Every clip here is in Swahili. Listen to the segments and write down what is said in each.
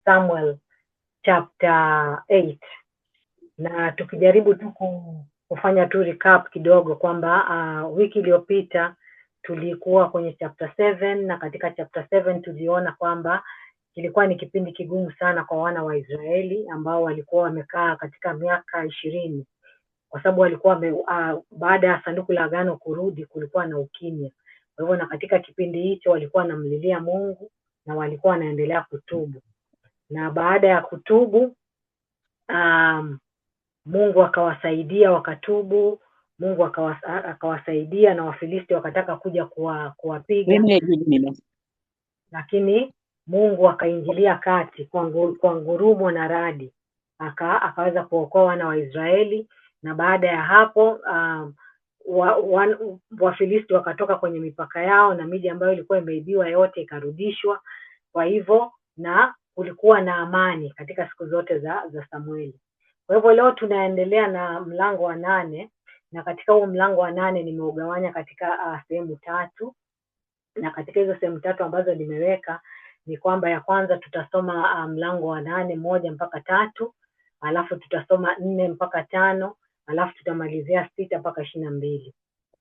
Samuel chapter 8, na tukijaribu tu kufanya tu recap kidogo kwamba wiki iliyopita tulikuwa kwenye chapter 7, na katika chapter 7 tuliona kwamba kilikuwa ni kipindi kigumu sana kwa wana wa Israeli ambao walikuwa wamekaa katika miaka 20, kwa sababu walikuwa baada ya sanduku la agano kurudi kulikuwa na ukimya. Kwa hivyo na katika kipindi hicho walikuwa wanamlilia Mungu na walikuwa wanaendelea kutubu, na baada ya kutubu Mungu akawasaidia wakatubu. Mungu akawasaidia na Wafilisti wakataka kuja kuwapiga, lakini Mungu akaingilia kati kwa ngurumo na radi, akaweza kuokoa wana wa Israeli. Na baada ya hapo Wafilisti wakatoka kwenye mipaka yao na miji ambayo ilikuwa imeibiwa yote ikarudishwa. Kwa hivyo na kulikuwa na amani katika siku zote za Samueli. Kwa hivyo leo tunaendelea na mlango wa 8, na katika huo mlango wa 8 nimeugawanya katika sehemu 3, na katika hizo sehemu 3 ambazo nimeweka ni kwamba ya kwanza tutasoma mlango wa 8 1 mpaka 3, alafu tutasoma 4 mpaka 5, alafu tutamalizia 6 mpaka 22.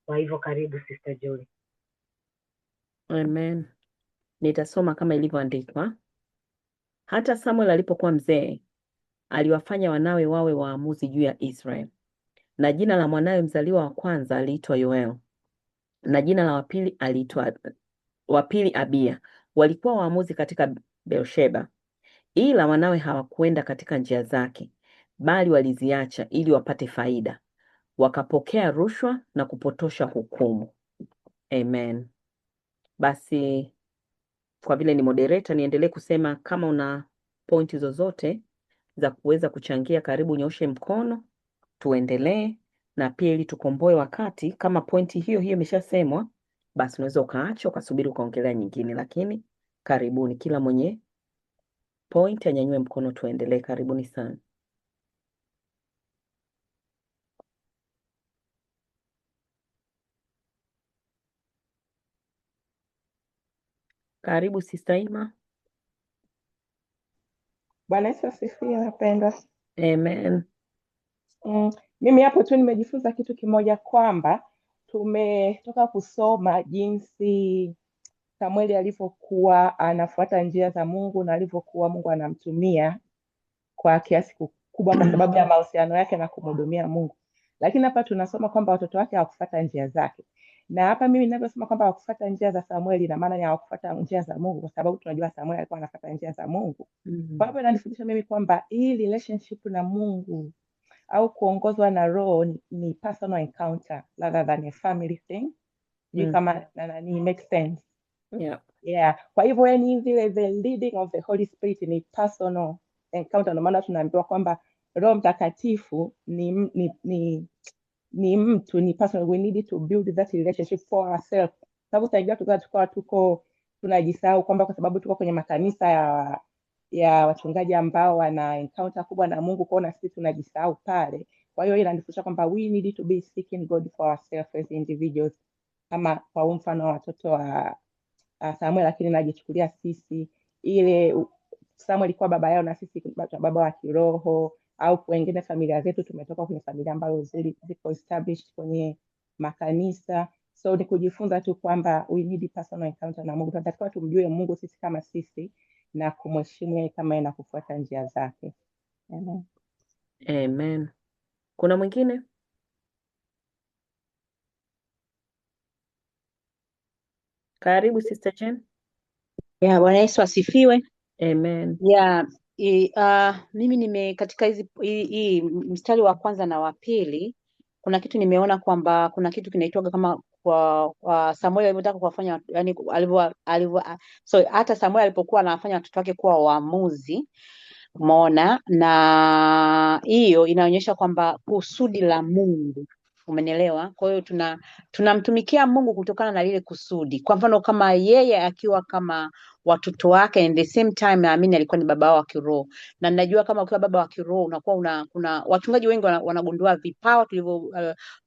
Kwa hivyo karibu Sister Joy. Amen. Nitasoma kama ilivyoandikwa. Hata Samuel alipokuwa mzee, aliwafanya wanawe wawe waamuzi juu ya Israel. Na jina la mwanawe mzaliwa wa kwanza aliitwa Yoel, na jina la wa pili Abia. Walikuwa waamuzi katika Beersheba. Ila wanawe hawakuenda katika njia zake, bali waliziacha ili wapate faida. Wakapokea rushwa na kupotosha hukumu. Amen. Basi kwa vile ni moderator, niendelee kusema. Kama una pointi zozote za kuweza kuchangia, karibu nyoshe mkono tuendelee. Na pia ili tukomboe wakati, kama pointi hiyo imeshasemwa, basi unaweza ukaacha ukasubiri ukaongelea nyingine, lakini karibuni, kila mwenye point anyanyue mkono tuendelee. Karibuni sana. Karibu Sister Ima. Bwana Yesu asifiwe wapendwa. Amen. Mimi hapo tu nimejifunza kitu kimoja, kwamba tumetoka kusoma jinsi Samueli alivyokuwa anafuata njia za Mungu na alivyokuwa Mungu anamtumia kwa kiasi kikubwa kwa sababu ya mahusiano yake na kumhudumia Mungu. Lakini hapa tunasoma kwamba watoto wake hawakufuata njia zake. Na hapa mimi ninavyosema kwamba hawakufuata njia za Samueli, na maana ni hawakufuata njia za Mungu, kwa sababu tunajua Samueli alikuwa anafuata njia za Mungu. Kwa hivyo inanifundisha mimi kwamba hii relationship na Mungu au kuongozwa na Roho ni personal encounter rather than a family thing. Kama nani make sense? Yeah. Kwa hivyo yani vile the leading of the Holy Spirit ni personal encounter. Ndio maana tunaambiwa kwamba Roho Mtakatifu ni mtu, ni personal. We need to build that relationship for ourselves. Sababu tukawa tuko tunajisahau kwamba kwa sababu tuko kwenye makanisa ya wachungaji ambao wana encounter kubwa na Mungu, kwaona sisi tunajisahau pale. Kwa hiyo inanifundisha kwamba we need to be seeking God for ourselves as individuals, kama kwa mfano watoto wa Samuel, lakini najichukulia sisi, ile Samuel alikuwa baba yao na sisi baba wa kiroho, au wengine familia zetu tumetoka kwenye familia ambazo ziko established kwenye makanisa. So ni kujifunza tu kwamba we need personal encounter na Mungu. Tunatakiwa tumjue Mungu sisi kama sisi na kumheshimu yeye kama yeye na kufuata njia zake. Amen. Amen. Kuna mwingine? Karibu Sister Jen. Yeah, Bwana Yesu asifiwe. Amen. Yeah, mimi katika hii mstari wa kwanza na wa pili, kuna kitu nimeona kwamba kuna kitu kinaitwa kama kwa Samuel alipotaka kuwafanya, yani hata Samuel alipokuwa anafanya watoto wake kuwa waamuzi, umeona, na hiyo inaonyesha kwamba kusudi la Mungu Umenielewa? Kwa hiyo tunamtumikia Mungu kutokana na lile kusudi. Kwa mfano kama yeye akiwa kama watoto wake, and the same time naamini alikuwa ni baba wao wa kiroho, na ninajua kama ukiwa baba wa kiroho unakuwa kuna wachungaji wengi wanagundua vipawa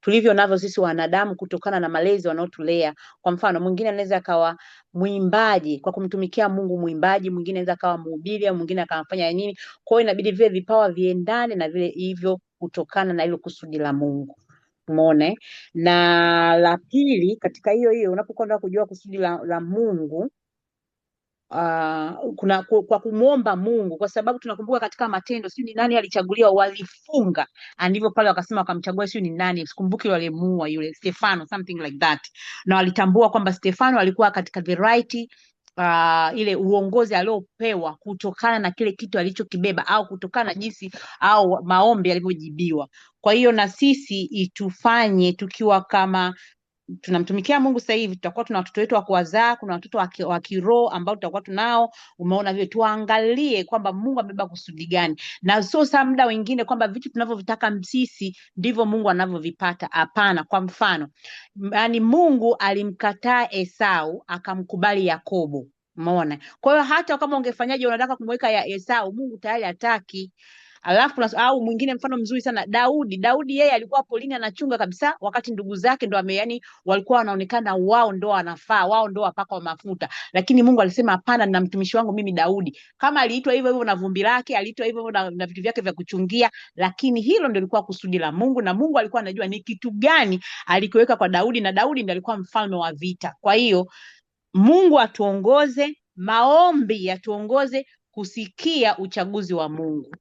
tulivyo navyo sisi wanadamu kutokana na malezi wanaotulea. Kwa mfano mwingine anaweza akawa mwimbaji kwa kumtumikia Mungu, mwimbaji mwingine anaweza akawa mhubiri, mwingine akamfanya nini. Kwa hiyo inabidi vile vipawa viendane na vile hivyo kutokana na hilo kusudi la Mungu. Umeona? Na la pili katika hiyo unapokwenda kujua kusudi la Mungu, kwa kumwomba Mungu, kwa sababu tunakumbuka katika Matendo, sio ni nani alichaguliwa, walifunga ndivyo pale wakasema wakamchagua, sio ni nani, sikumbuki walimuua yule Stefano, something like that, na walitambua kwamba Stefano alikuwa katika the right ile uongozi aliopewa kutokana na kile kitu alichokibeba au kutokana na jinsi au maombi yalivyojibiwa. Kwa hiyo na sisi itufanye tukiwa kama tunamtumikia Mungu sasa hivi, tutakuwa tuna watoto wetu wa kuwazaa, kuna watoto wa kiroho ambao tutakuwa tunao. Umeona vile, tuangalie kwamba Mungu amebeba kusudi gani, na sio saa muda wengine kwamba vitu tunavyovitaka sisi ndivyo Mungu anavyovipata. Hapana. Kwa mfano, yani Mungu alimkataa Esau akamkubali Yakobo. Umeona? Kwa hiyo hata kama ungefanyaje unataka kumweka ya Esau, Mungu tayari hataki. Alafu au mwingine mfano mzuri sana Daudi yeye alikuwa polini anachunga kabisa, wakati ndugu zake ndo yani walikuwa wanaonekana wao ndo wanafaa, wao ndo wapaka wa mafuta, lakini Mungu alisema hapana, na mtumishi wangu mimi Daudi. Kama aliitwa hivyo hivyo na vumbi lake, aliitwa hivyo hivyo na vitu vyake vya kuchungia, lakini hilo ndio lilikuwa kusudi la Mungu, na Mungu alikuwa anajua ni kitu gani alikiweka kwa Daudi, na Daudi ndiye alikuwa mfalme wa vita. Kwa hiyo Mungu atuongoze, maombi yatuongoze kusikia uchaguzi wa Mungu.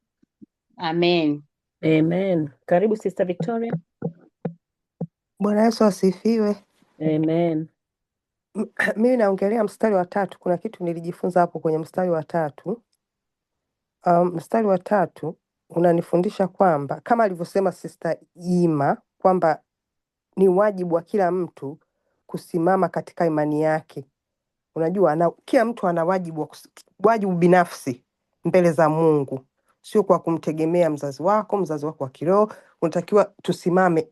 Amen. Amen. Karibu Sister Victoria. Bwana Yesu asifiwe. Amen. Mimi naongelea mstari wa 3. Kuna kitu nilijifunza hapo kwenye mstari wa 3. Mstari wa 3 unanifundisha kwamba kama alivyosema Sister Ima kwamba ni wajibu wa kila mtu kusimama katika imani yake. Unajua kila mtu ana wajibu binafsi mbele za Mungu. Sio kwa kumtegemea mzazi wako wa kiroho. Unatakiwa tusimame.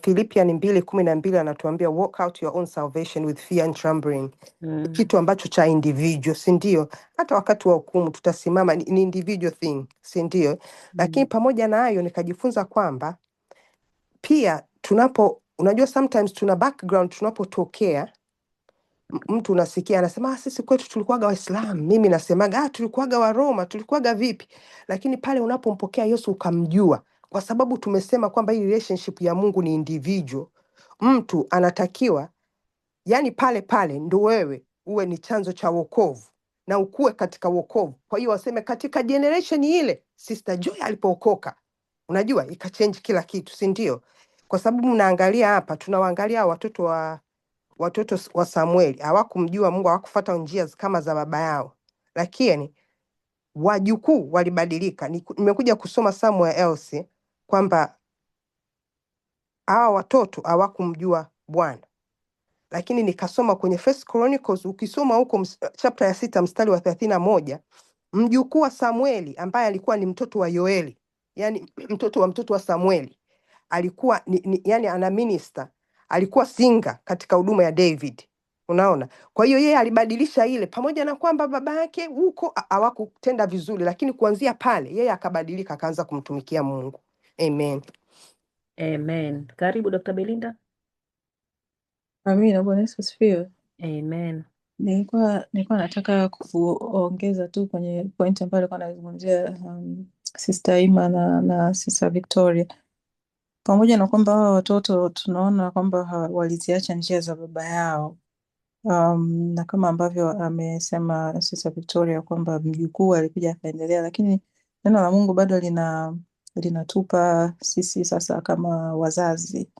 Philippians 2:12 anatuambia walk out your own salvation with fear and trembling. Kitu ambacho cha individual, si ndio? Hata wakati wa hukumu tutasimama, ni individual thing, si ndio? Lakini pamoja na hayo nikajifunza kwamba pia unajua sometimes tuna background tunapotokea. Mtu unasikia anasema sisi kwetu tulikuwaga Waislamu, mimi nasemaga tulikuwaga wa Roma, tulikuwaga vipi. Lakini pale unapompokea Yesu ukamjua, kwa sababu tumesema kwamba hii relationship ya Mungu ni individual, mtu anatakiwa yani pale ndo wewe uwe ni chanzo cha wokovu na ukue katika wokovu. Kwa hiyo waseme katika generation ile Sister Joy alipookoka, unajua ikachange kila kitu, si ndio? Kwa sababu mnaangalia hapa, tunawaangalia watoto wa Samueli, hawakumjua Mungu, hawakufuata njia kama za baba yao, lakini wajukuu walibadilika. Nimekuja kusoma somewhere else kwamba hawa watoto hawakumjua Bwana, lakini nikasoma kwenye First Chronicles, ukisoma huko chapter ya 6 mstari wa 31, mjukuu wa Samueli ambaye alikuwa ni mtoto wa Yoeli, yani mtoto wa Samueli, alikuwa yani ana minister, alikuwa singa katika huduma ya David. Unaona? Kwa hiyo yeye alibadilisha ile, pamoja na kwamba baba yake huko hawakutenda vizuri, lakini kuanzia pale yeye akabadilika, akaanza kumtumikia Mungu. Amen. Amen. Karibu Dr. Belinda. Amina. Bwana Yesu asifiwe. Amen. Nilikuwa nataka kuongeza tu kwenye point ambayo alikuwa anazungumzia Sister Ima na Sister Victoria. Pamoja na kwamba hawa watoto tunaona kwamba waliziacha njia za baba yao, na kama ambavyo amesema Sister Victoria kwamba mjukuu alikuja akaendelea, lakini neno la Mungu bado linatupa sisi sasa kama wazazi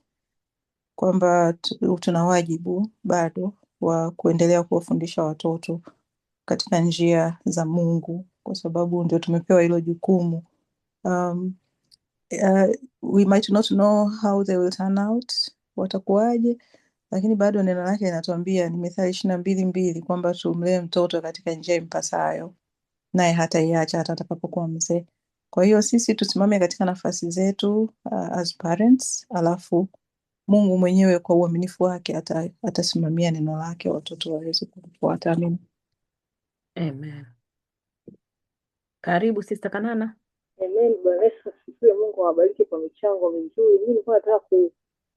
kwamba tuna wajibu bado wa kuendelea kuwafundisha watoto katika njia za Mungu, kwa sababu ndio tumepewa hilo jukumu. We might not know how they will turn out, watakuwaje, lakini bado neno lake linatuambia ni Mithali 22:2 kwamba tumlee mtoto katika njia impasayo, naye hataiacha hata atakapokuwa mzee. Kwa hiyo sisi tusimame katika nafasi zetu as parents, alafu Mungu mwenyewe kwa uaminifu wake atasimamia neno lake, watoto waweze kufuata. Amen. Amen. Karibu Sister Kanana. Amen. Bwana Yesu asifiwe. Mungu awabariki kwa michango mizuri. Mimi nilikuwa nataka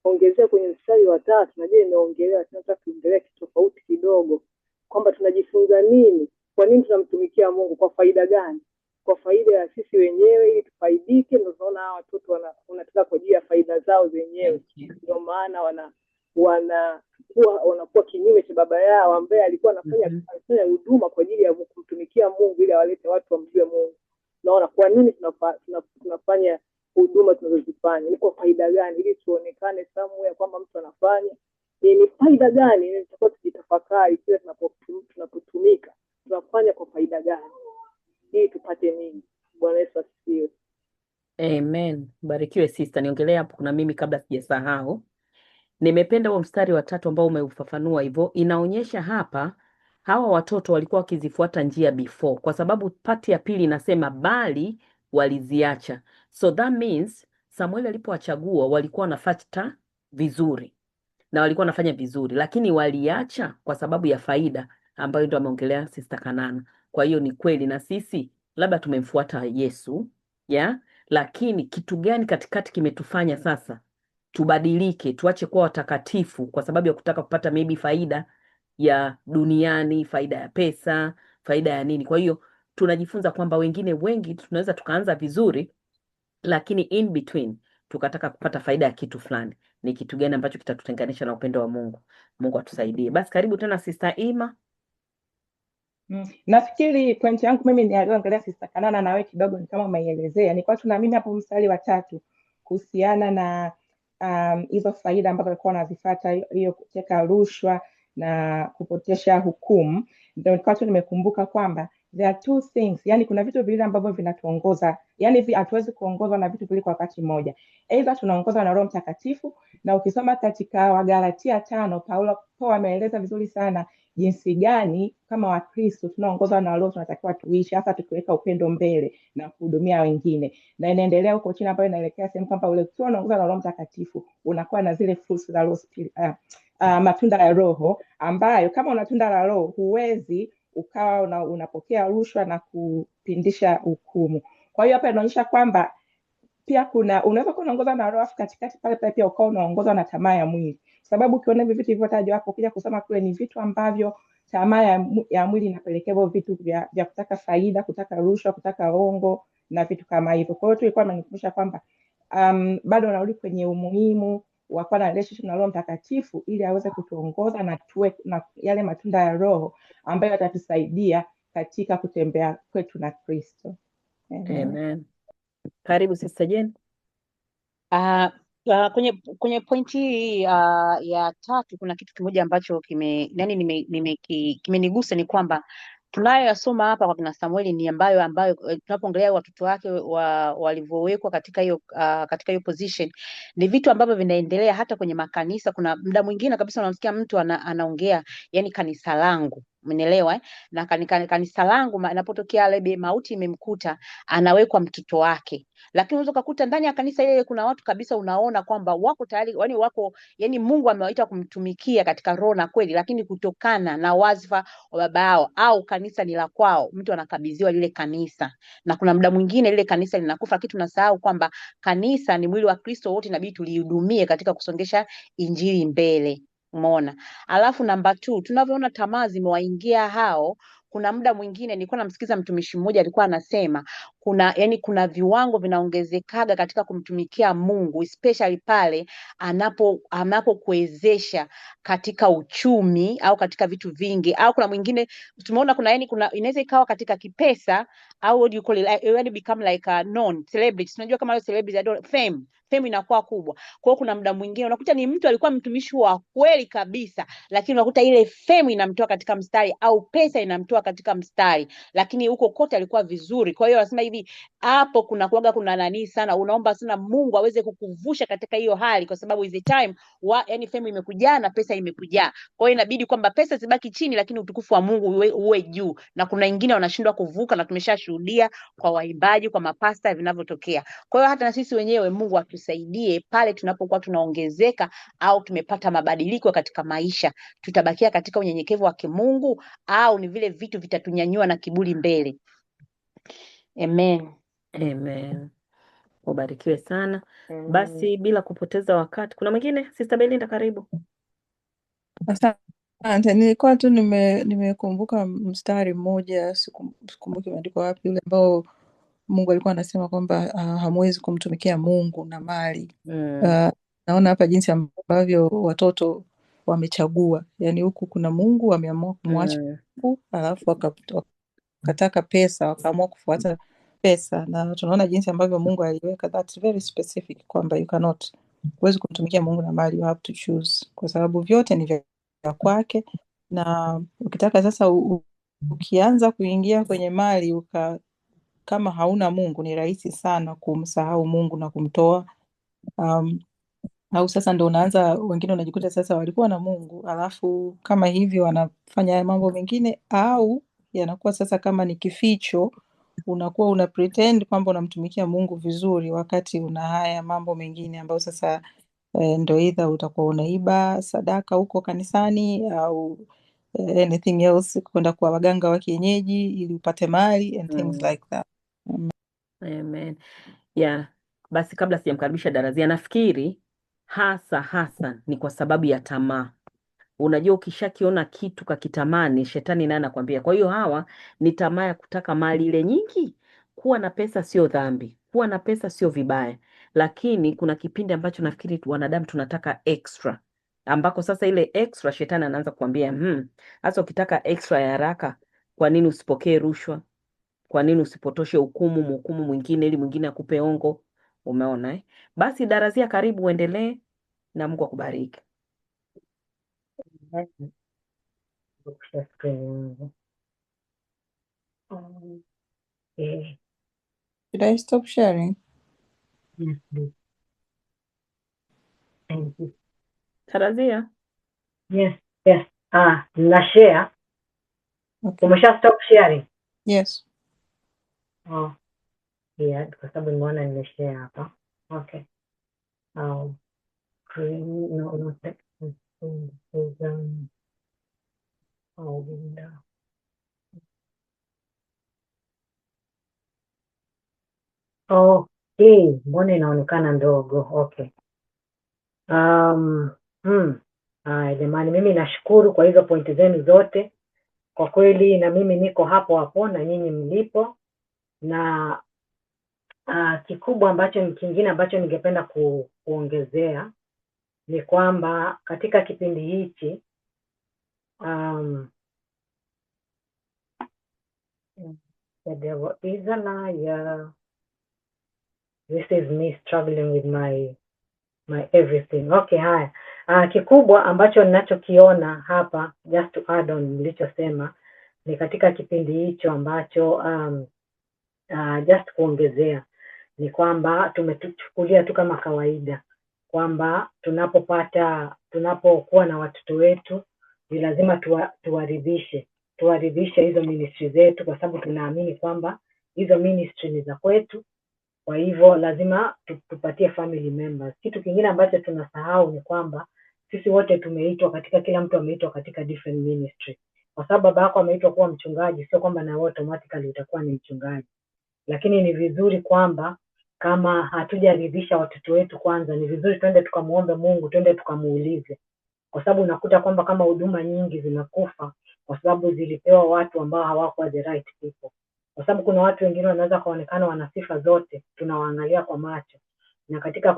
kuongezea kwenye mstari wa 3. Najua nimeongelea, tunataka kuongelea kitu tofauti kidogo, kwamba tunajifunza nini, kwa nini tunamtumikia Mungu, kwa faida gani? Kwa faida ya sisi wenyewe ili tufaidike. Ndio tunaona hawa watoto wanataka kwa ajili ya faida zao zenyewe, ndio maana wanakuwa kinyume cha baba yao ambaye alikuwa anafanya huduma kwa ajili ya kumtumikia Mungu ili awalete watu wamjue Mungu. Naona kwa nini tunafanya huduma tunazozifanya, ni kwa faida gani? Ili tuonekane somewhere kwamba mtu anafanya ni faida gani? Ili tutakuwa tujitafakari kila tunapotumika tunafanya kwa faida gani, ili tupate nini. Bwana Yesu asifiwe. Amen. Barikiwe sister. Niongelea hapo, kuna mimi kabla sijasahau. Nimependa huo mstari wa 3 ambao umeufafanua hivyo. Inaonyesha hapa hawa watoto walikuwa wakizifuata njia before, kwa sababu pati ya pili inasema bali waliziacha. So that means Samuel alipowachagua walikuwa wanafuata vizuri na walikuwa wanafanya vizuri, lakini waliacha kwa sababu ya faida ambayo ndio ameongelea Sister Kanana. Kwa hiyo ni kweli na sisi labda tumemfuata Yesu, lakini kitu gani katikati kimetufanya sasa tubadilike, tuache kuwa watakatifu kwa sababu ya kutaka kupata maybe faida ya duniani, faida ya pesa, faida ya nini? Kwa hiyo tunajifunza kwamba wengi tunaweza tukaanza vizuri, lakini in between tukataka kupata faida ya kitu fulani. Ni kitu gani ambacho kitatutenganisha na upendo wa Mungu? Mungu atusaidie. Basi karibu tena Sister Ima. Nafikiri point yangu mimi ni alioangalia Sister Kanana, na wewe kidogo ni kama umeielezea. Nilikuwa tuna mimi hapo mstari wa 3 kuhusiana na hizo faida ambazo walikuwa wanazifuata, hiyo kuteka rushwa na kupotesha hukumu. Ndio nilikuwa tu nimekumbuka kwamba there are two things, yani kuna vitu viwili ambavyo vinatuongoza, yani hatuwezi kuongozwa na vitu viwili kwa wakati mmoja. Either tunaongozwa na Roho Mtakatifu, na ukisoma katika Wagalatia 5 Paulo ameeleza vizuri sana jinsi gani kama Wakristo tunaongozwa na Roho tunatakiwa tuishi, hasa tukiweka upendo mbele na kuhudumia wengine. Na inaendelea huko chini ambayo inaelekea sehemu kwamba ule ukiwa unaongozwa na Roho Mtakatifu unakuwa na zile fruits za Roho, matunda ya Roho, ambayo kama una tunda la Roho huwezi ukawa unapokea rushwa na kupindisha hukumu. Kwa hiyo hapa inaonyesha kwamba pia unaweza kuwa unaongozwa na Roho katikati pale pia ukawa unaongozwa na tamaa ya mwili, sababu ukiona hivi vitu vilivyotajwa hapo ukija kusoma kule ni vitu ambavyo tamaa ya mwili inapelekea hivyo vitu vya kutaka faida, kutaka rushwa, kutaka hongo na vitu kama hivyo. Kwa hiyo tulikuwa tunanikumbusha kwamba bado narudi kwenye umuhimu wa kuwa na relationship na Roho Mtakatifu ili aweze kutuongoza na tuwe na yale matunda ya Roho ambayo yatatusaidia katika kutembea kwetu na Kristo. Amen. Karibu Sister Jane. Kwenye pointi hii ya 3 kuna kitu kimoja ambacho kimenigusa, ni kwamba tunayoyasoma hapa kwa kina Samueli ni ambayo tunapoongelea watoto wake walivyowekwa katika hiyo position, ni vitu ambavyo vinaendelea hata kwenye makanisa. Kuna muda mwingine kabisa unamsikia mtu anaongea, yani kanisa langu, umeelewa na kanisa langu inapotokea lebe mauti imemkuta, anawekwa mtoto wake. Lakini unaweza kukuta ndani ya kanisa ile kuna watu kabisa unaona kwamba wako tayari, yani Mungu amewaita kumtumikia katika roho na kweli, lakini kutokana na wazifa wa baba yao au kanisa ni la kwao, mtu anakabidhiwa lile kanisa, na kuna muda mwingine lile kanisa linakufa. Kitu tunasahau kwamba kanisa ni mwili wa Kristo, wote inabidi tulihudumie katika kusongesha injili mbele. Umeona? Alafu namba 2, tunavyoona tamaa zimewaingia hao, kuna muda mwingine nilikuwa namsikiza mtumishi mmoja alikuwa anasema kuna viwango vinaongezekaga katika kumtumikia Mungu, especially pale anapokuwezesha katika uchumi au katika vitu vingi, au kuna mwingine tumeona kuna inaweza ikawa katika kipesa, au what do you call it, become like a non celebrity. Unajua kama celebrity fame inakuwa kubwa. Kwa hiyo kuna muda mwingine unakuta ni mtu alikuwa mtumishi wa kweli kabisa, lakini unakuta ile fame inamtoa katika mstari au pesa inamtoa katika mstari, lakini huko kote alikuwa vizuri. Kwa hiyo anasema hivi yani hapo kuna nani sana, unaomba sana Mungu aweze kukuvusha katika hiyo hali, kwa sababu is time yani fame imekujaa na pesa imekujaa. Kwa hiyo inabidi kwamba pesa zibaki chini, lakini utukufu wa Mungu uwe juu, na kuna wengine wanashindwa kuvuka, na tumeshashuhudia kwa waimbaji, kwa mapasta vinavyotokea. Kwa hiyo hata na sisi wenyewe Mungu atusaidie pale tunapokuwa tunaongezeka au tumepata mabadiliko katika maisha, tutabakia katika unyenyekevu wa kimungu au ni vile vitu vitatunyanyua na kiburi mbele. Amen. Amen. Ubarikiwe sana. Basi bila kupoteza wakati, kuna mwingine? Sister Belinda, karibu. Asante, nilikuwa tu nimekumbuka mstari mmoja, sikumbuki umeandikwa wapi, ule ambao Mungu alikuwa anasema kwamba hamwezi kumtumikia Mungu na mali. Naona hapa jinsi ambavyo watoto wamechagua, yani huku kuna Mungu ameamua kumwacha Mungu, alafu wakataka pesa, wakaamua kufuata pesa, na tunaona jinsi ambavyo Mungu aliweka that's very specific kwamba huwezi kumtumikia Mungu na mali, you have to choose, kwa sababu vyote ni vya kwake. Na ukitaka sasa ukianza kuingia kwenye mali kama hauna Mungu, ni rahisi sana kumsahau Mungu na kumtoa. Au sasa ndo unaanza, wengine unajikuta sasa walikuwa na Mungu alafu kama hivyo wanafanya mambo mengine, au yanakuwa sasa kama ni kificho, unakuwa una pretend kwamba unamtumikia Mungu vizuri wakati una haya mambo mengine ambayo sasa ndo either utakuwa unaiba sadaka huko kanisani au anything else, kwenda kwa waganga wa kienyeji ili upate mali and things like that. Amen. Yeah. Basi kabla sijamkaribisha Darazia, nafikiri hasa ni kwa sababu ya tamaa. Unajua, ukishakiona kitu kakitamani, shetani naye anakuambia. Kwa hiyo hawa ni tamaa ya kutaka mali ile nyingi. Kuwa na pesa sio dhambi, kuwa na pesa sio vibaya, lakini kuna kipindi ambacho nafikiri wanadamu tunataka extra, ambako sasa ile extra shetani anaanza kuambia hasa ukitaka extra ya haraka, kwa nini usipokee rushwa? Kwa nini usipotoshe mhukumu mwingine ili mwingine akupe ongo? Umeona eh? Basi Darazia, karibu uendelee na Mungu akubariki. Should I stop sharing? Yes, please. Thank you. Darazia? Yes. Na share. Okay. Umesha stop sharing? Yes. Oh, yeah, kwa sababu nimeona nimeshare hapa. Okay. Okay, mbona inaonekana ndogo? Okay. Jamani, mimi nashukuru kwa hizo pointi zenu zote. Kwa kweli na mimi niko hapo na nyinyi mlipo, na kikubwa kingine ambacho ningependa kuongezea ni kwamba katika kipindi hichi the devil is a liar. This is me struggling with my everything. Okay, haya. Kikubwa ambacho ninachokiona hapa, just to add on nilichosema, ni katika kipindi hicho ambacho just kuongezea ni kwamba tumechukulia tu kama kawaida kwamba tunapokuwa na watoto wetu ni lazima tuwaridhishe hizo ministry zetu, kwa sababu tunaamini kwamba hizo ministry ni za kwetu. Kwa hivyo lazima tupatie family members. Kitu kingine ambacho tunasahau ni kwamba sisi wote tumeitwa kila mtu ameitwa katika different ministry. Kwa sababu baba yako ameitwa kuwa mchungaji, sio kwamba na wewe automatically utakuwa ni mchungaji. Lakini ni vizuri kwamba kama hatujaridhisha watoto wetu kwanza, ni vizuri twende tukamuombe Mungu, twende tukamuulize. Kwa sababu unakuta kwamba kama huduma nyingi zinakufa kwa sababu zilipewa watu ambao hawakuwa the right people. Kwa sababu kuna watu wengine wanaweza kuonekana wana sifa zote, tunawaangalia kwa macho, na katika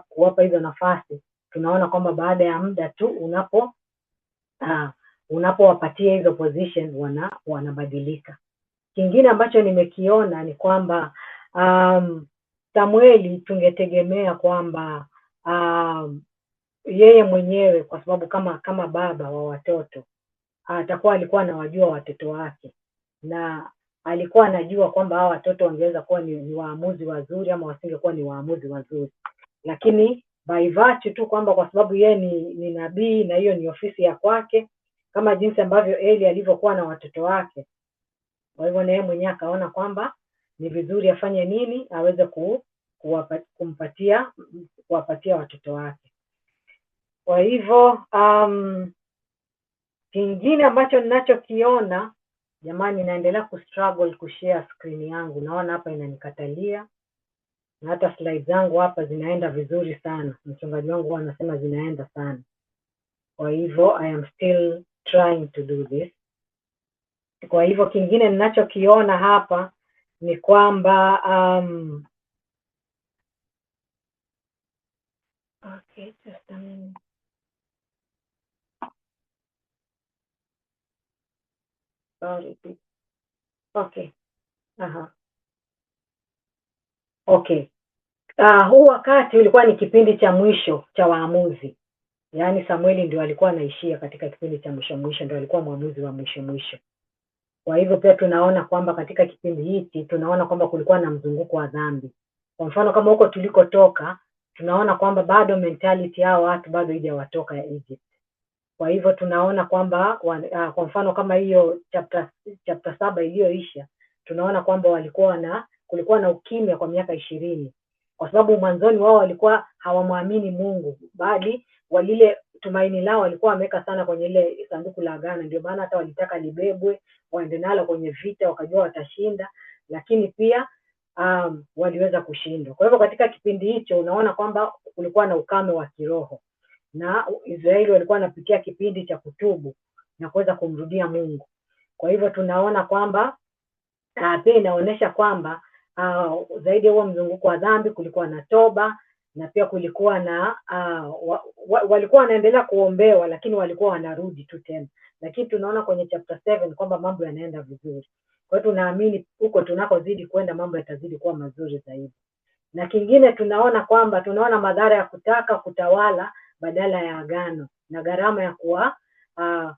kuwapa hizo nafasi, tunaona kwamba baada ya muda tu unapowapatia hizo position wanabadilika. Kingine ambacho nimekiona ni kwamba Samueli tungetegemea kwamba yeye mwenyewe, kwa sababu kama baba wa watoto atakuwa alikuwa anawajua watoto wake, na alikuwa anajua kwamba hao watoto wangeweza kuwa ni waamuzi wazuri ama wasingekuwa ni waamuzi wazuri, lakini by virtue tu kwamba kwa sababu yeye ni nabii na hiyo ni ofisi ya kwake, kama jinsi ambavyo Eli alivyokuwa na watoto wake, kwa hivyo na yeye mwenyewe akaona kwamba ni vizuri afanye nini, aweze kuwapatia watoto wake. Kwa hivyo kingine ambacho ninachokiona, jamani, naendelea kustruggle kushare screen yangu, naona hapa inanikatalia, na hata slides zangu hapa zinaenda vizuri sana, mchungaji wangu anasema zinaenda sana. Kwa hivyo I am still trying to do this. Kwa hivyo kingine ninachokiona hapa ni kwamba okay, just a minute. Sorry. Okay. Okay. Huu wakati ulikuwa ni kipindi cha mwisho cha waamuzi. Yaani Samueli ndio alikuwa anaishia katika kipindi cha mwisho, ndio alikuwa mwamuzi wa mwisho. Kwa hivyo pia tunaona kwamba katika kipindi hiki tunaona kwamba kulikuwa na mzunguko wa dhambi. Kwa mfano kama huko tulikotoka, tunaona kwamba bado mentality yao watu bado haijawatoka ya Egypt. Kwa hivyo tunaona kwamba kwa mfano kama hiyo chapter 7 iliyoisha, tunaona kwamba kulikuwa na ukimya kwa miaka 20, kwa sababu mwanzoni wao walikuwa hawamwamini Mungu, bali walile tumaini lao walikuwa wameka sana kwenye ile sanduku la agano. Ndio maana hata walitaka libebwe waende nalo kwenye vita, wakajua watashinda, lakini pia waliweza kushindwa. Kwa hivyo katika kipindi hicho unaona kwamba kulikuwa na ukame wa kiroho, na Israeli walikuwa wanapitia kipindi cha kutubu na kuweza kumrudia Mungu. Kwa hivyo tunaona kwamba pia inaonyesha kwamba zaidi ya huo mzunguko wa dhambi kulikuwa na toba, na pia kulikuwa na walikuwa wanaendelea kuombewa, lakini walikuwa wanarudi tu tena. Lakini tunaona kwenye chapter 7 kwamba mambo yanaenda vizuri. Kwa hiyo tunaamini huko tunakozidi kwenda mambo yatazidi kuwa mazuri zaidi. Na kingine tunaona madhara ya kutaka kutawala badala ya agano, na gharama ya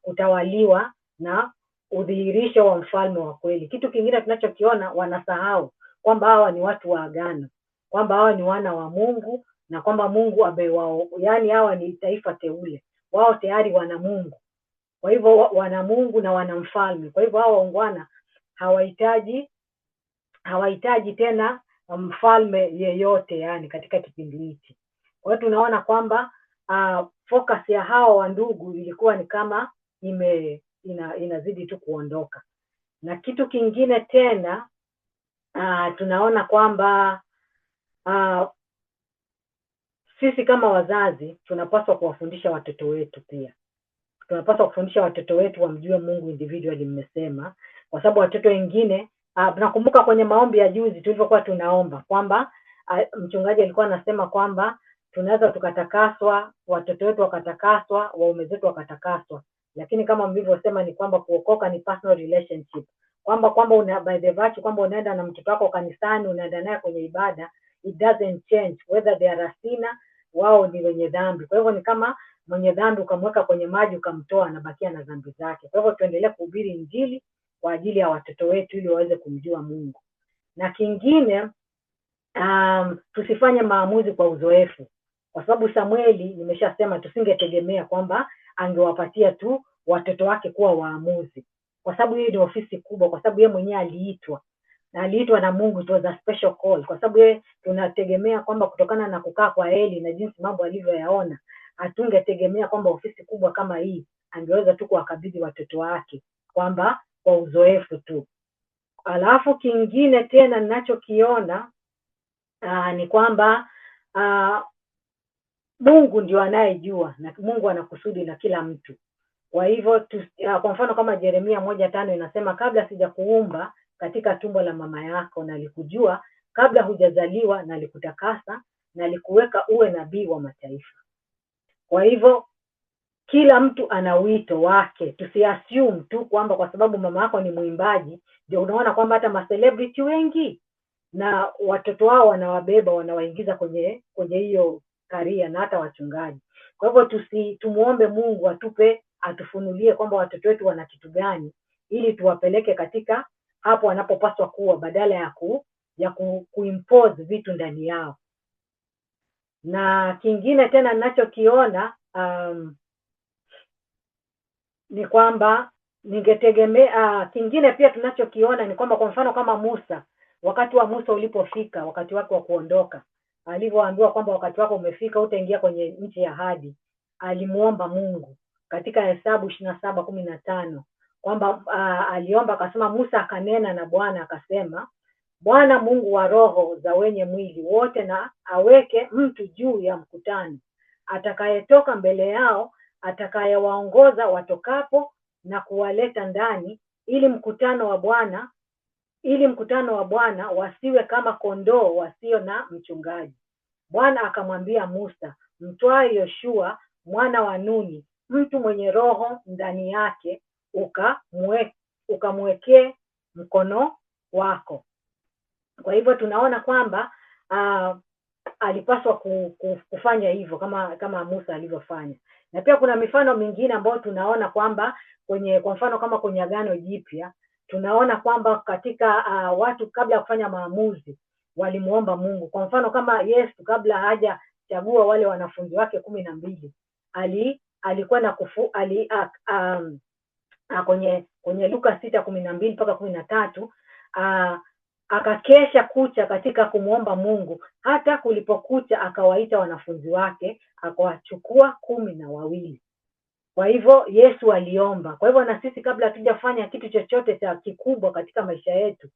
kutawaliwa na udhihirisho wa mfalme wa kweli. Kitu kingine tunachokiona, wanasahau kwamba hawa ni watu wa agano, kwamba hawa ni wana wa Mungu, na kwamba Mungu yani hawa ni taifa teule, wao tayari wana Mungu. Kwa hivyo wana Mungu na wana mfalme. Kwa hivyo hao waungwana hawahitaji tena mfalme yeyote, yani katika kipindi hiki. Kwa hiyo tunaona kwamba focus ya hao wa ndugu ilikuwa ni kama inazidi tu kuondoka. Na kitu kingine tena tunaona kwamba sisi kama wazazi tunapaswa kuwafundisha watoto wetu pia. Tunapaswa kufundisha watoto wetu wamjue Mungu individually, mmesema, kwa sababu watoto wengine tunakumbuka kwenye maombi ya juzi tulivyokuwa tunaomba kwamba mchungaji alikuwa anasema kwamba tunaweza tukatakaswa, watoto wetu wakatakaswa, waume zetu wakatakaswa, lakini kama mlivyosema ni kwamba kuokoka ni personal relationship, kwamba by the virtue kwamba unaenda na mtoto wako kanisani, unaenda naye kwenye ibada, it doesn't change whether they are a sinner, wao ni wenye dhambi. Kwa hivyo ni kama mwenye dhambi ukamweka kwenye maji ukamtoa, anabakia na dhambi zake. Kwa hivyo tuendelee kuhubiri Injili kwa ajili ya watoto wetu ili waweze kumjua Mungu. Na kingine tusifanye maamuzi kwa uzoefu, kwa sababu Samueli, nimeshasema, tusingetegemea kwamba angewapatia tu watoto wake kuwa waamuzi, kwa sababu hii ni ofisi kubwa, kwa sababu yeye mwenyewe aliitwa na Mungu. It was a special call, kwa sababu yeye tunategemea kwamba kutokana na kukaa kwa Eli na jinsi mambo alivyoyaona, hatungetegemea kwamba ofisi kubwa kama hii angeweza tu kuwakabidhi watoto wake kwamba kwa uzoefu tu. Alafu kingine tena ninachokiona ni kwamba Mungu ndio anayejua, na Mungu anakusudi na kila mtu. Kwa hivyo kwa mfano kama Yeremia 1:5 inasema, kabla sijakuumba katika tumbo la mama yako nalikujua, kabla hujazaliwa nalikutakasa, nalikuweka uwe nabii wa mataifa. Kwa hivyo kila mtu ana wito wake. Tusiassume tu kwamba kwa sababu mama yako ni mwimbaji ndio unaona kwamba hata celebrity wengi na watoto wao wanawabeba, wanawaingiza kwenye hiyo karia, na hata wachungaji. Kwa hivyo tumuombe Mungu atufunulie kwamba watoto wetu wana kitu gani, ili tuwapeleke katika hapo wanapopaswa kuwa, badala ya kuimpose vitu ndani yao. Na kingine tena ninachokiona ni kwamba ningetegemea kingine pia tunachokiona ni kwamba kwa mfano kama Musa, wakati wa Musa ulipofika, wakati wake wa kuondoka, alivyoambiwa kwamba wakati wako umefika, utaingia kwenye nchi ya ahadi, alimuomba Mungu katika Hesabu 27:15 kwamba aliomba akasema, Musa akanena na Bwana akasema, Bwana Mungu wa roho za wenye mwili wote na aweke mtu juu ya mkutano, atakayetoka mbele yao, atakayewaongoza watokapo na kuwaleta ndani, ili mkutano wa Bwana wasiwe kama kondoo wasio na mchungaji. Bwana akamwambia Musa, mtwae Yoshua mwana wa Nuni, mtu mwenye roho ndani yake, ukamwekee mkono wako. Kwa hivyo tunaona kwamba alipaswa kufanya hivyo kama Musa alivyofanya. Na pia kuna mifano mingine ambayo tunaona kwamba kwa mfano kama kwenye Agano Jipya, tunaona kwamba katika watu kabla ya kufanya maamuzi walimuomba Mungu. Kwa mfano kama Yesu kabla hajachagua wale wanafunzi wake 12, alikwenda kwenye Luka 6:12 mpaka 13, akakesha kucha katika kumuomba Mungu. Hata kulipokucha akawaita wanafunzi wake, akawachukua 12. Kwa hivyo Yesu aliomba. Kwa hivyo na sisi kabla hatujafanya kitu chochote cha kikubwa katika maisha yetu,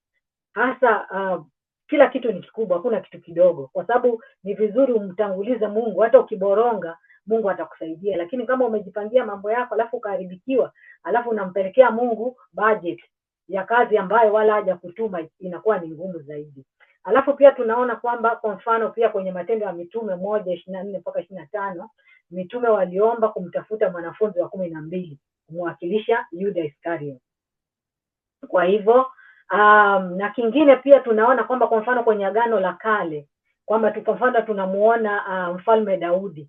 hasa kila kitu ni kikubwa, hakuna kitu kidogo, kwa sababu ni vizuri umtangulize Mungu. Hata ukiboronga Mungu atakusaidia, lakini kama umejipangia mambo yako alafu ukaharibikiwa, alafu unampelekea Mungu budget ya kazi ambayo wala haja kutuma, inakuwa ni ngumu zaidi. Alafu pia tunaona kwamba kwa mfano pia kwenye Matendo ya Mitume 1:24 mpaka 25, mitume waliomba kumtafuta mwanafunzi wa 12 kumwakilisha Yuda Iskariot. Kwa hivyo na kingine pia tunaona kwamba kwa mfano kwenye Agano la Kale kwamba kwa mfano tunamuona mfalme Daudi.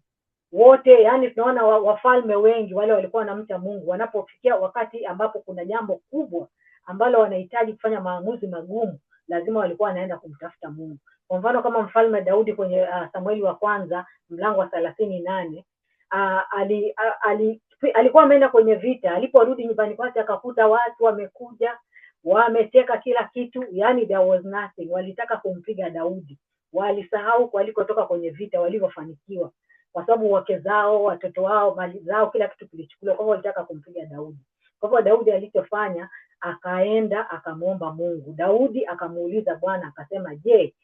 Wote yani tunaona wafalme wengi wale walikuwa wanamcha Mungu, wanapofikia wakati ambapo kuna jambo kubwa ambalo wanahitaji kufanya maamuzi magumu, lazima walikuwa wanaenda kumtafuta Mungu. Kwa mfano kama mfalme Daudi kwenye Samueli wa kwanza mlango wa 38, alikuwa ameenda kwenye vita. Aliporudi nyumbani kwake akakuta watu wamekuja wameteka kila kitu, yani there was nothing. Walitaka kumpiga Daudi, walisahau walikotoka kwenye vita, walivyofanikiwa, kwa sababu wake zao, watoto wao, mali zao, kila kitu kilichukuliwa. Kwa hivyo walitaka kumpiga Daudi. Kwa hivyo Daudi alichofanya, akaenda akamuomba Mungu. Daudi akamuuliza Bwana akasema, je,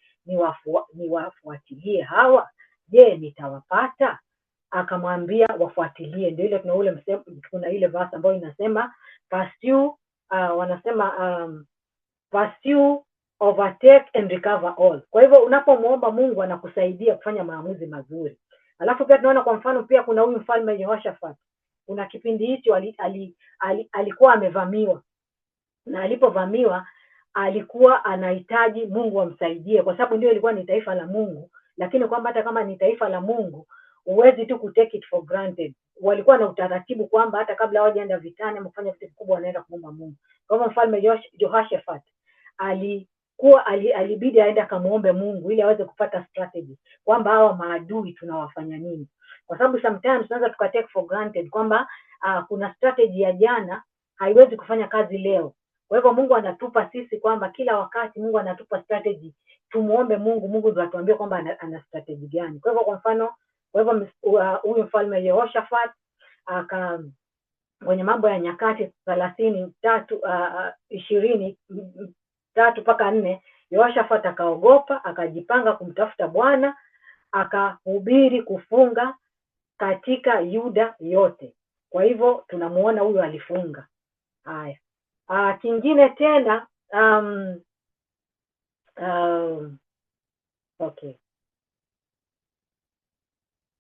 niwafuatilie hawa? Je, nitawapata? Akamwambia wafuatilie. Ndio ile kuna ile verse ambayo inasema pursue, pursue, overtake and recover all. Kwa hivyo unapomuomba Mungu anakusaidia kufanya maamuzi mazuri. Alafu pia tunaona kwa mfano pia kuna huyu mfalme Yehoshafat. Kuna kipindi hicho alikuwa amevamiwa, na alipovamiwa alikuwa anahitaji Mungu amsaidie, kwa sababu ndio ilikuwa ni taifa la Mungu. Lakini kwamba hata kama ni taifa la Mungu huwezi tu kutake it for granted. Walikuwa na utaratibu kwamba hata kabla hawajaenda vitani ama kufanya vitu vikubwa wanaenda kuomba Mungu. Kwa hivyo mfalme Jehoshaphat alibidi aende akamuombe Mungu ili aweze kupata strategy kwamba hawa maadui tunawafanya nini, kwa sababu sometimes tunaweza tukatake for granted kwamba kuna strategy ya jana haiwezi kufanya kazi leo. Kwa hivyo Mungu anatupa sisi kwamba kila wakati Mungu anatupa strategy, tumuombe Mungu, Mungu ndiye atuambie kwamba ana strategy gani. Kwa hivyo kwa mfano, huyu mfalme Yehoshaphat kwenye Mambo ya Nyakati 23 mpaka 4, Yehoshaphat akaogopa, akajipanga kumtafuta Bwana, akahubiri kufunga katika Yuda yote. Kwa hivyo tunamuona huyu alifunga. Haya. Kingine tena okay.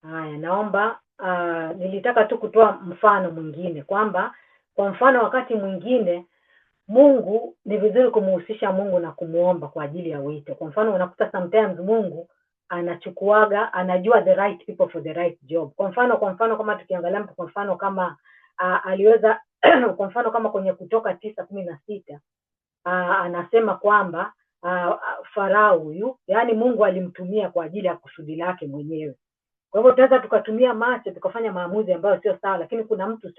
Haya, naomba nilitaka tu kutoa mfano mwingine kwamba kwa mfano wakati mwingine Mungu ni vizuri kumuhusisha Mungu na kumuomba kwa ajili ya wito. Kwa mfano unakuta sometimes Mungu anajua the right people for the right job. Kwa mfano kama tukiangalia kwa mfano kama aliweza kwa mfano kama kwenye Kutoka 9:16 anasema kwamba Farao huyu, yaani Mungu alimtumia kwa ajili ya kusudi lake mwenyewe. Kwa hivyo tunaweza tukatumia macho tukafanya maamuzi ambayo sio sawa, lakini kuna mtu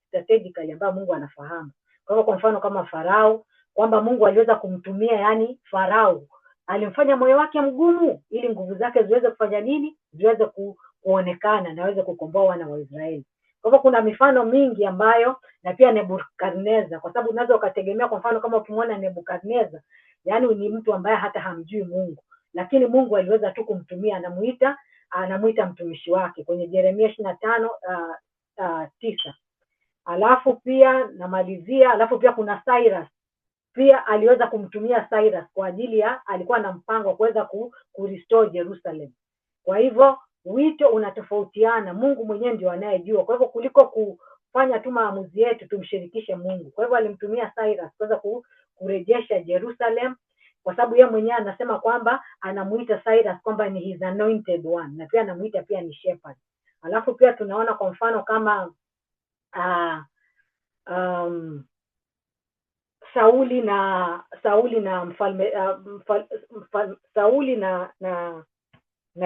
strategically ambayo Mungu anafahamu. Kwa hivyo kwa mfano kama Farao, kwamba Mungu aliweza kumtumia, yani Farao alimfanya moyo wake mgumu ili nguvu zake ziweze kufanya nini? Ziweze kuonekana na aweze kukomboa wana wa Israeli. Kwa hivyo kuna mifano mingi ambayo, na pia Nebukadneza, kwa sababu unaweza ukategemea, kwa mfano kama ukimwona Nebukadneza, yani ni mtu ambaye hata hamjui Mungu, lakini Mungu aliweza tu kumtumia, anamuita mtumishi wake kwenye Yeremia 25:9. Alafu pia namalizia, alafu pia kuna Cyrus, pia aliweza kumtumia Cyrus kwa ajili ya, alikuwa na mpango wa kuweza kurestore Jerusalem. Kwa hivyo wito unatofautiana, Mungu mwenyewe ndio anayejua. Kwa hivyo kuliko kufanya tu maamuzi yetu, tumshirikishe Mungu. Kwa hivyo alimtumia Cyrus kuweza kurejesha Jerusalem, kwa sababu yeye mwenyewe anasema kwamba anamuita Cyrus kwamba ni his anointed one, na pia anamuita pia ni shepherd. Alafu pia tunaona kwa mfano kama Sauli na mfalme Sauli na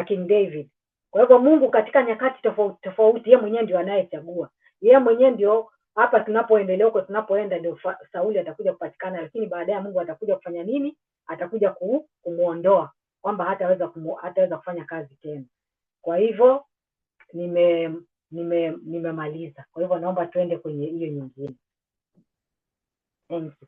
King David. Kwa hivyo Mungu katika nyakati tofauti tofauti, yeye mwenyewe ndio anayechagua. Yeye mwenyewe ndio, hapa tunapoendelea huko tunapoenda, ndio Sauli atakuja kupatikana, lakini baadaye Mungu atakuja kufanya nini? Atakuja kumuondoa, kwamba hataweza kufanya kazi tena. Kwa hivyo nimemaliza. Kwa hivyo naomba tuende kwenye hiyo nyingine. Thank you.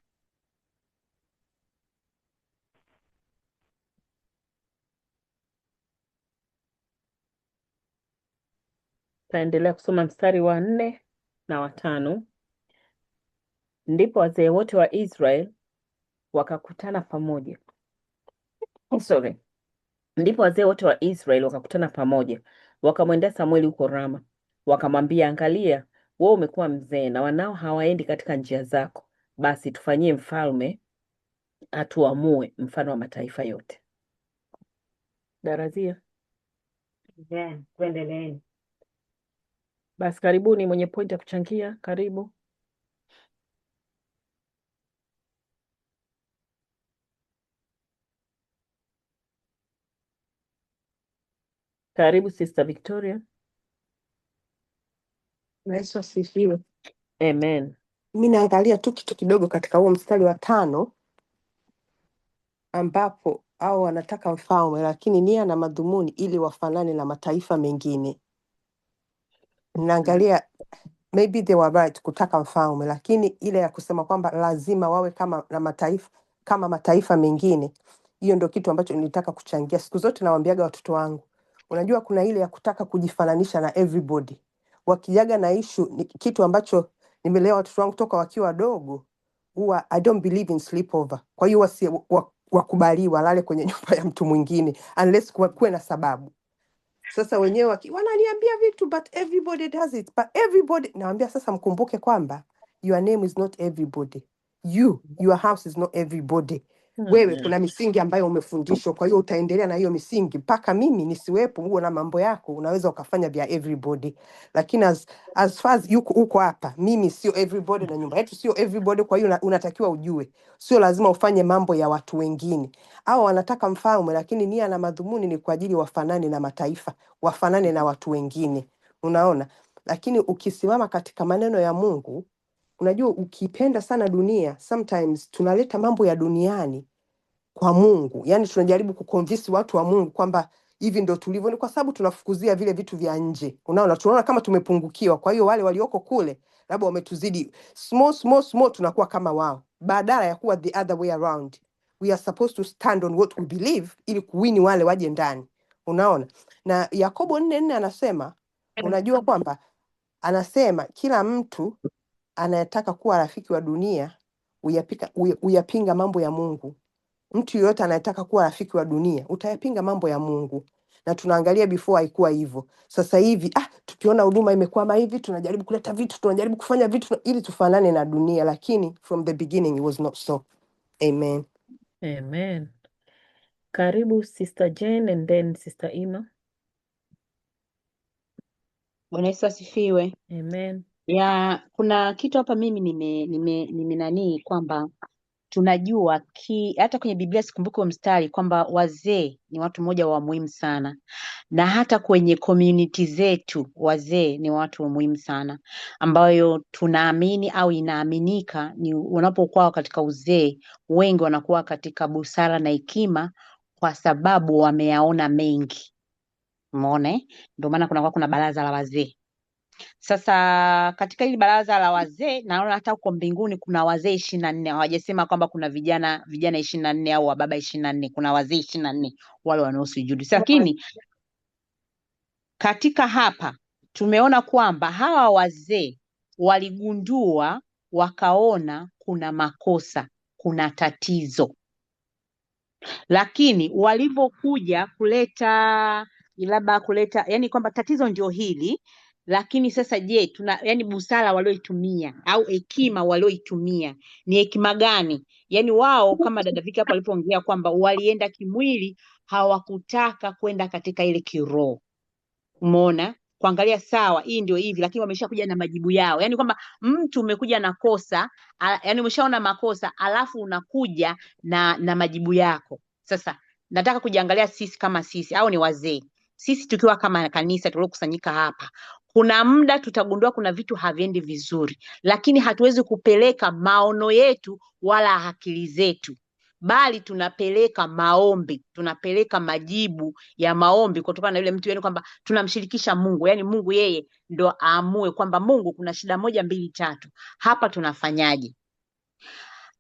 Taendelea kusoma mstari wa 4 na wa 5. Ndipo wazee wote wa Israel wakakutana pamoja. Ndipo wazee wote wa Israel wakakutana pamoja, wakamwendea Samueli huko Rama, wakamwambia, angalia, wewe umekuwa mzee na wanao hawaendi katika njia zako, basi tufanyie mfalme atuamue mfano wa mataifa yote. Darazia. Tuendeleeni. Basi karibuni, mwenye point ya kuchangia, karibu. Karibu Sister Victoria. Yesu asifiwe. Amen. Mi naangalia tu kitu kidogo katika huo mstari wa 5 ambapo au wanataka mfalme, lakini nia na madhumuni ili wafanane na mataifa mengine. Naangalia maybe they were right kutaka mfalme, lakini ile ya kusema kwamba lazima wawe kama mataifa mengine, hiyo ndio kitu ambacho nilitaka kuchangia. Siku zote nawaambiaga watoto wangu, unajua kuna ile ya kutaka kujifananisha na everybody. Wakijaga na issue, ni kitu ambacho nimelea watoto wangu toka wakiwa wadogo, huwa I don't believe in sleepover. Kwa hiyo wakubali walale kwenye nyumba ya mtu mwingine unless kuwe na sababu. Sasa wenyewe wananiambia vitu, but everybody does it, but everybody, naambia sasa mkumbuke kwamba your name is not everybody, your house is not everybody. Wewe kuna misingi ambayo umefundishwa, kwa hiyo utaendelea na hiyo misingi mpaka mimi nisiwepo. Huo na mambo yako unaweza ukafanya vya everybody, lakini as far as uko hapa, mimi sio everybody na nyumba yetu sio everybody. Kwa hiyo unatakiwa ujue, sio lazima ufanye mambo ya watu wengine. Au wanataka mfalme, lakini nia na madhumuni ni kwa ajili wafanane na mataifa, wafanane na watu wengine, unaona. Lakini ukisimama katika maneno ya Mungu, unajua ukipenda sana dunia, sometimes tunaleta mambo ya duniani kwa Mungu. Yani tunajaribu kuconvince watu wa Mungu kwamba hivi ndio tulivyo, ni kwa sababu tunafukuzia vile vitu vya nje. Unaona, tunaona kama tumepungukiwa. Kwa hiyo wale walioko kule labda wametuzidi small, tunakuwa kama wao, badala ya kuwa the other way around. We are supposed to stand on what we believe ili kuwini wale waje ndani. Unaona? Na Yakobo 4:4 anasema, unajua kwamba anasema kila mtu anayetaka kuwa rafiki wa dunia uyapinga mambo ya Mungu. Mtu yoyote anayetaka kuwa rafiki wa dunia utayapinga mambo ya Mungu. Na tunaangalia before haikuwa hivyo. Sasa hivi tukiona huduma imekwama hivi, tunajaribu kuleta vitu, tunajaribu kufanya vitu ili tufanane na dunia, lakini from the beginning it was not so. Amen. Amen. Karibu Sister Jane and then Sister Ima. Bwana Yesu asifiwe. Amen. Kuna kitu hapa mimi nime kwamba tunajua hata kwenye Biblia sikumbuki huo mstari kwamba wazee ni watu moja wa muhimu sana, na hata kwenye community zetu wazee ni watu wa muhimu sana, ambayo tunaamini au inaaminika ni wanapokuwa katika uzee, wengi wanakuwa katika busara na hekima kwa sababu wameyaona mengi. Umeona eh? Ndio maana kuna baraza la wazee. Sasa katika hili baraza la wazee naona hata huko mbinguni kuna wazee 24. Hawajasema kwamba kuna vijana 24 au wababa 24. Kuna wazee 24 wale wanaosujudu. Lakini katika hapa tumeona kwamba hawa wazee waligundua, wakaona kuna makosa, kuna tatizo, lakini walivyokuja kuleta yani kwamba tatizo ndio hili, lakini sasa je, yani busara walioitumia au hekima walioitumia ni hekima gani? Yani wao kama dada Viki hapo alipoongea kwamba walienda kimwili, hawakutaka kwenda katika ile kiroho. Umeona? Kuangalia sawa, hii ndio hivi, lakini wameshakuja na majibu yao. Yani kwamba mtu umekuja na kosa, yani umeshaona makosa, alafu unakuja na majibu yako. Sasa nataka kujiangalia sisi kama sisi, au ni wazee, sisi tukiwa kama kanisa tuliokusanyika hapa, kuna muda tutagundua kuna vitu haviendi vizuri, lakini hatuwezi kupeleka maono yetu wala akili zetu, bali tunapeleka maombi, tunapeleka majibu ya maombi kutokana na yule mtu, yani kwamba tunamshirikisha Mungu, yani Mungu yeye ndo aamue kwamba Mungu, kuna shida 1 2 3 hapa, tunafanyaje?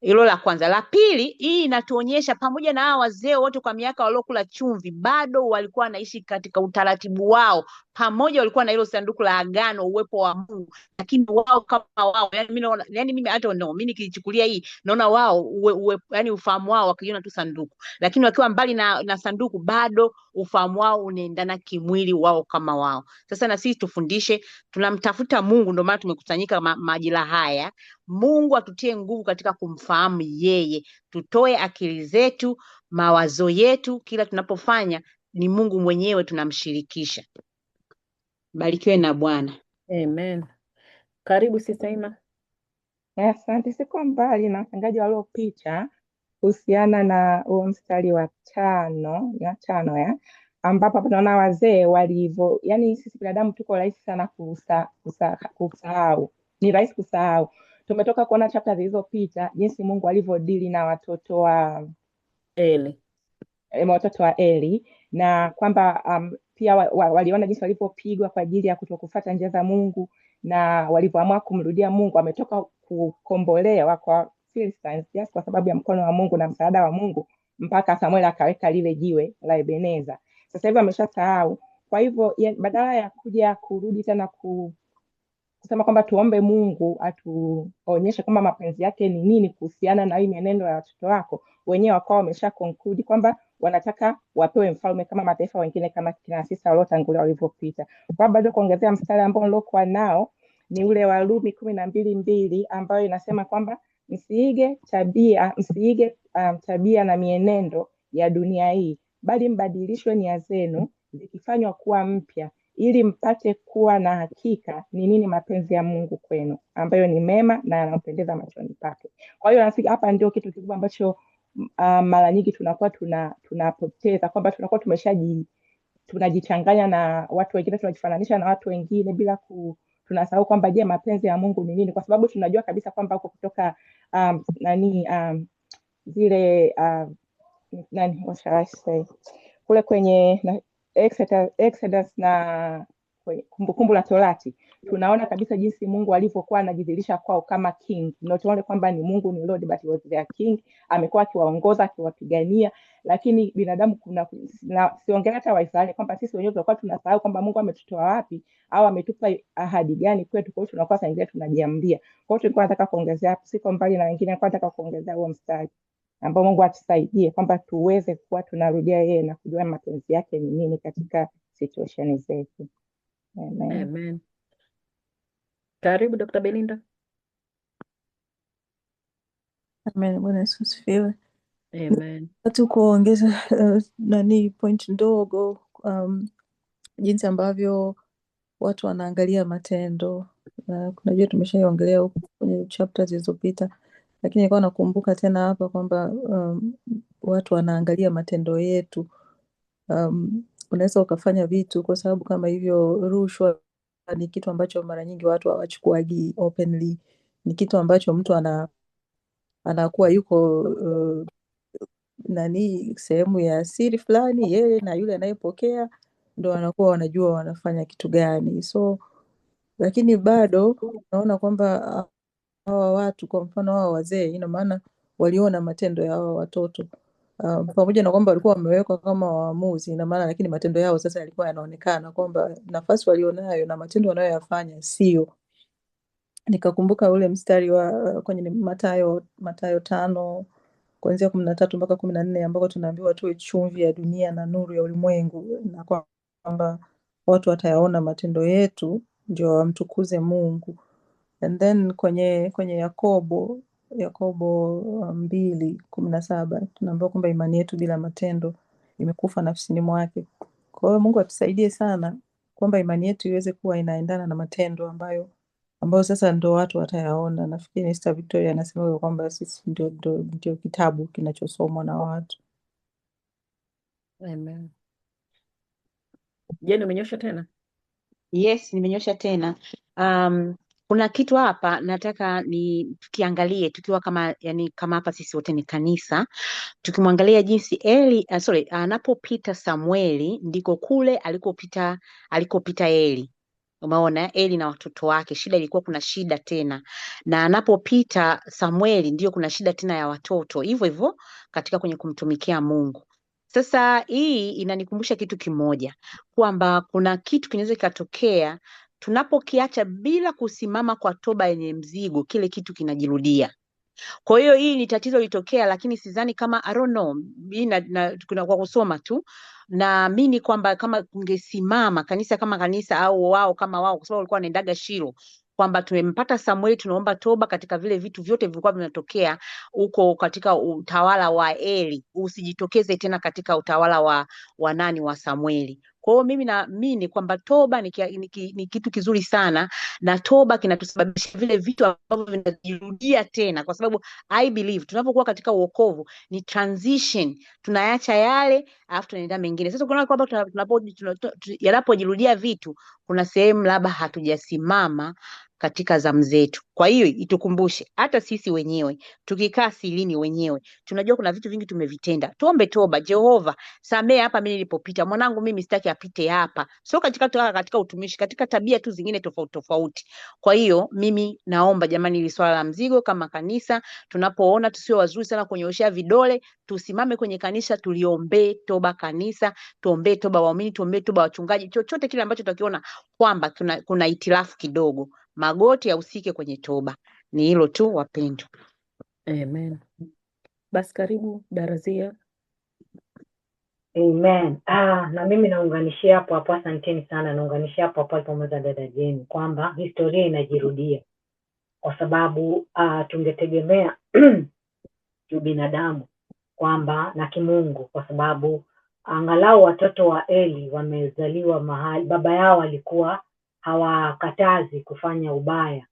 Hilo la kwanza. La pili, hii inatuonyesha pamoja na hao wazee wote kwa miaka waliokula chumvi, bado walikuwa wanaishi katika utaratibu wao, pamoja walikuwa na hilo sanduku la agano, uwepo wa Mungu, lakini wao kama wao, yani mimi hata mimi nikichukulia hii naona wao yani ufahamu wao wakiona tu sanduku, lakini wakiwa mbali na sanduku bado ufahamu wao unaendana kimwili wao kama wao. Sasa na sisi tufundishe, tunamtafuta Mungu, ndio maana tumekusanyika majira haya. Mungu atutie nguvu katika kumfahamu yeye, tutoe akili zetu, mawazo yetu, kila tunapofanya ni Mungu mwenyewe tunamshirikisha. Barikiwe na Bwana. Amen. Karibu Sister Ima. Asante. Siko mbali na watangaji waliopita kuhusiana na huo mstari wa 5 ambapo tunaona wazee walivyo, yani sisi binadamu tuko rahisi sana kusahau, ni rahisi kusahau. Tumetoka kuona chapter zilizopita jinsi Mungu alivyodili na watoto wa Eli, na kwamba pia waliona jinsi walivyopigwa kwa ajili ya kutokufuata njia za Mungu, na walivyoamua kumrudia Mungu, wametoka kukombolewa kwa Philistines, yes, kwa sababu ya mkono wa Mungu na msaada wa Mungu, mpaka Samuel akaweka lile jiwe la Ebeneza. Sasa hivi wameshasahau. Kwa hivyo badala ya kuja kurudi tena kusema kwamba tuombe Mungu atuonyeshe kwamba mapenzi yake ni nini kuhusiana na hii mienendo ya watoto wako, wenyewe wakawa wamesha conclude kwamba wanataka wapewe mfalme kama mataifa wengine, kama kina sisi waliotangulia walivyopita. Kwa bado kuongezea mstari ambao nilikuwa nao ni ule wa Warumi 12:2 ambayo inasema kwamba msiige tabia na mienendo ya dunia hii, bali mbadilishwe nia zenu zikifanywa kuwa mpya, ili mpate kuwa na hakika ni nini mapenzi ya Mungu kwenu, ambayo ni mema na yanapendeza machoni pake. Kwa hiyo nafika hapa ndio kitu kikubwa ambacho mara nyingi tunakuwa tunapoteza, kwamba tunakuwa tunajichanganya na watu wengine, tunajifananisha na watu wengine bila tunasahau kwamba je, mapenzi ya Mungu ni nini? Kwa sababu tunajua kabisa kwamba huko kutoka zile what shall I say, kule kwenye Exodus na Kumbukumbu la Torati, tunaona kabisa jinsi Mungu alivyokuwa anajidhihirisha kwao kama king. Tunaona kwamba ni Mungu ni Lord, but he was their king. Amekuwa akiwaongoza, akiwapigania, lakini binadamu siongelea hata Waisraeli, kwamba sisi wenyewe tunakuwa tunasahau kwamba Mungu ametutoa wapi au ametupa ahadi gani kwetu. Kwa hiyo tunakuwa saa nyingine tunajiambia. Kwa hiyo tulikuwa nataka kuongezea hapo, siko mbali na wengine, nilikuwa nataka kuongezea huo mstari ambao Mungu atusaidie kwamba tuweze kuwa tunarudia yeye na kujua mapenzi yake ni nini katika situation zetu. Amen. Amen. Karibu Dr. Belinda. Amen. Bwana Yesu asifiwe. Amen. Tu kuongeza point ndogo, jinsi ambavyo watu wanaangalia matendo, na kunajua tumeshaiongelea huko kwenye chapter zilizopita, lakini nilikuwa nakumbuka tena hapa kwamba watu wanaangalia matendo yetu. Unaweza ukafanya vitu kwa sababu kama hivyo, rushwa ni kitu ambacho mara nyingi watu hawachukuagi openly, ni kitu ambacho mtu anakuwa yuko sehemu ya siri fulani, yeye na yule anayepokea ndo wanakuwa wanajua wanafanya kitu gani. So lakini bado naona kwamba hawa watu, kwa mfano hawa wazee, ina maana waliona matendo ya hawa watoto pamoja na kwamba walikuwa wamewekwa kama waamuzi, ina maana lakini matendo yao sasa yalikuwa yanaonekana kwamba nafasi walionayo na matendo wanayoyafanya sio. Nikakumbuka ule mstari wa kwenye Mathayo 5 kuanzia 13 mpaka 14 ambako tunaambiwa tuwe chumvi ya dunia na nuru ya ulimwengu, na kwamba watu watayaona matendo yetu ndio wamtukuze Mungu. And then kwenye Yakobo 2:17 tunaambiwa kwamba imani yetu bila matendo imekufa nafsini mwake. Kwa hiyo Mungu atusaidie sana kwamba imani yetu iweze kuwa inaendana na matendo ambayo sasa ndo watu watayaona. Nafikiri Sister Victoria anasema kwamba sisi ndio kitabu kinachosomwa na watu. Amen. Jeni, umenyosha tena? Yes, nimenyosha tena. Kuna kitu hapa nataka tukiangalie tukiwa kama hapa sisi wote ni kanisa, tukimwangalia jinsi anapopita Samueli ndiko kule alikopita Eli. Umeona, Eli na watoto wake, shida ilikuwa kuna shida tena, na anapopita Samueli ndio kuna shida tena ya watoto, hivyo hivyo katika kwenye kumtumikia Mungu. Sasa hii inanikumbusha kitu kimoja, kwamba kuna kitu kinaweza kikatokea tunapokiacha bila kusimama kwa toba yenye mzigo, kile kitu kinajirudia. Kwa hiyo hii ni tatizo litokea, lakini sidhani kama I don't know, kuna kwa kusoma tu, naamini kwamba kama kungesimama kanisa kama kanisa au wao kama wao, kwa sababu walikuwa wanaendaga Shilo, kwamba tumempata Samueli, tunaomba toba katika vile vitu vyote vilikuwa vinatokea huko katika utawala wa Eli, usijitokeze tena katika utawala wa Samueli. Kwa hiyo mimi naamini kwamba toba ni kitu kizuri sana, na toba kinatusababisha vile vitu ambavyo vinajirudia tena, kwa sababu I believe tunapokuwa katika wokovu ni transition, tunaacha yale alafu tunaenda mengine. Sasa kuna kwamba yanapojirudia vitu, kuna sehemu labda hatujasimama katika zamu zetu. Kwa hiyo itukumbushe hata sisi wenyewe tukikaa silini wenyewe, tunajua kuna vitu vingi tumevitenda. Tuombe toba, Jehova samee hapa mimi nilipopita, mwanangu mimi sitaki apite hapa, sio katika utumishi, katika tabia tu zingine tofauti tofauti. Kwa hiyo mimi naomba jamani, ili swala la mzigo kama kanisa tunapoona tusio wazuri sana kunyoshea vidole, tusimame kwenye kanisa, tuliombee toba kanisa, tuombee toba waumini, tuombee toba wachungaji, chochote kile ambacho tutakiona kwamba kuna itilafu kidogo, magoti yahusike kwenye toba. Ni hilo tu wapendwa. Amen. Basi karibu Darazia. Amen. Na mimi naunganishia hapo, asanteni sana, naunganishia hapo pamoja dada Jeni kwamba historia inajirudia, kwa sababu tungetegemea binadamu kwamba na kimungu, kwa sababu angalau watoto wa Eli wamezaliwa mahali baba yao alikuwa hawakatazi kufanya ubaya.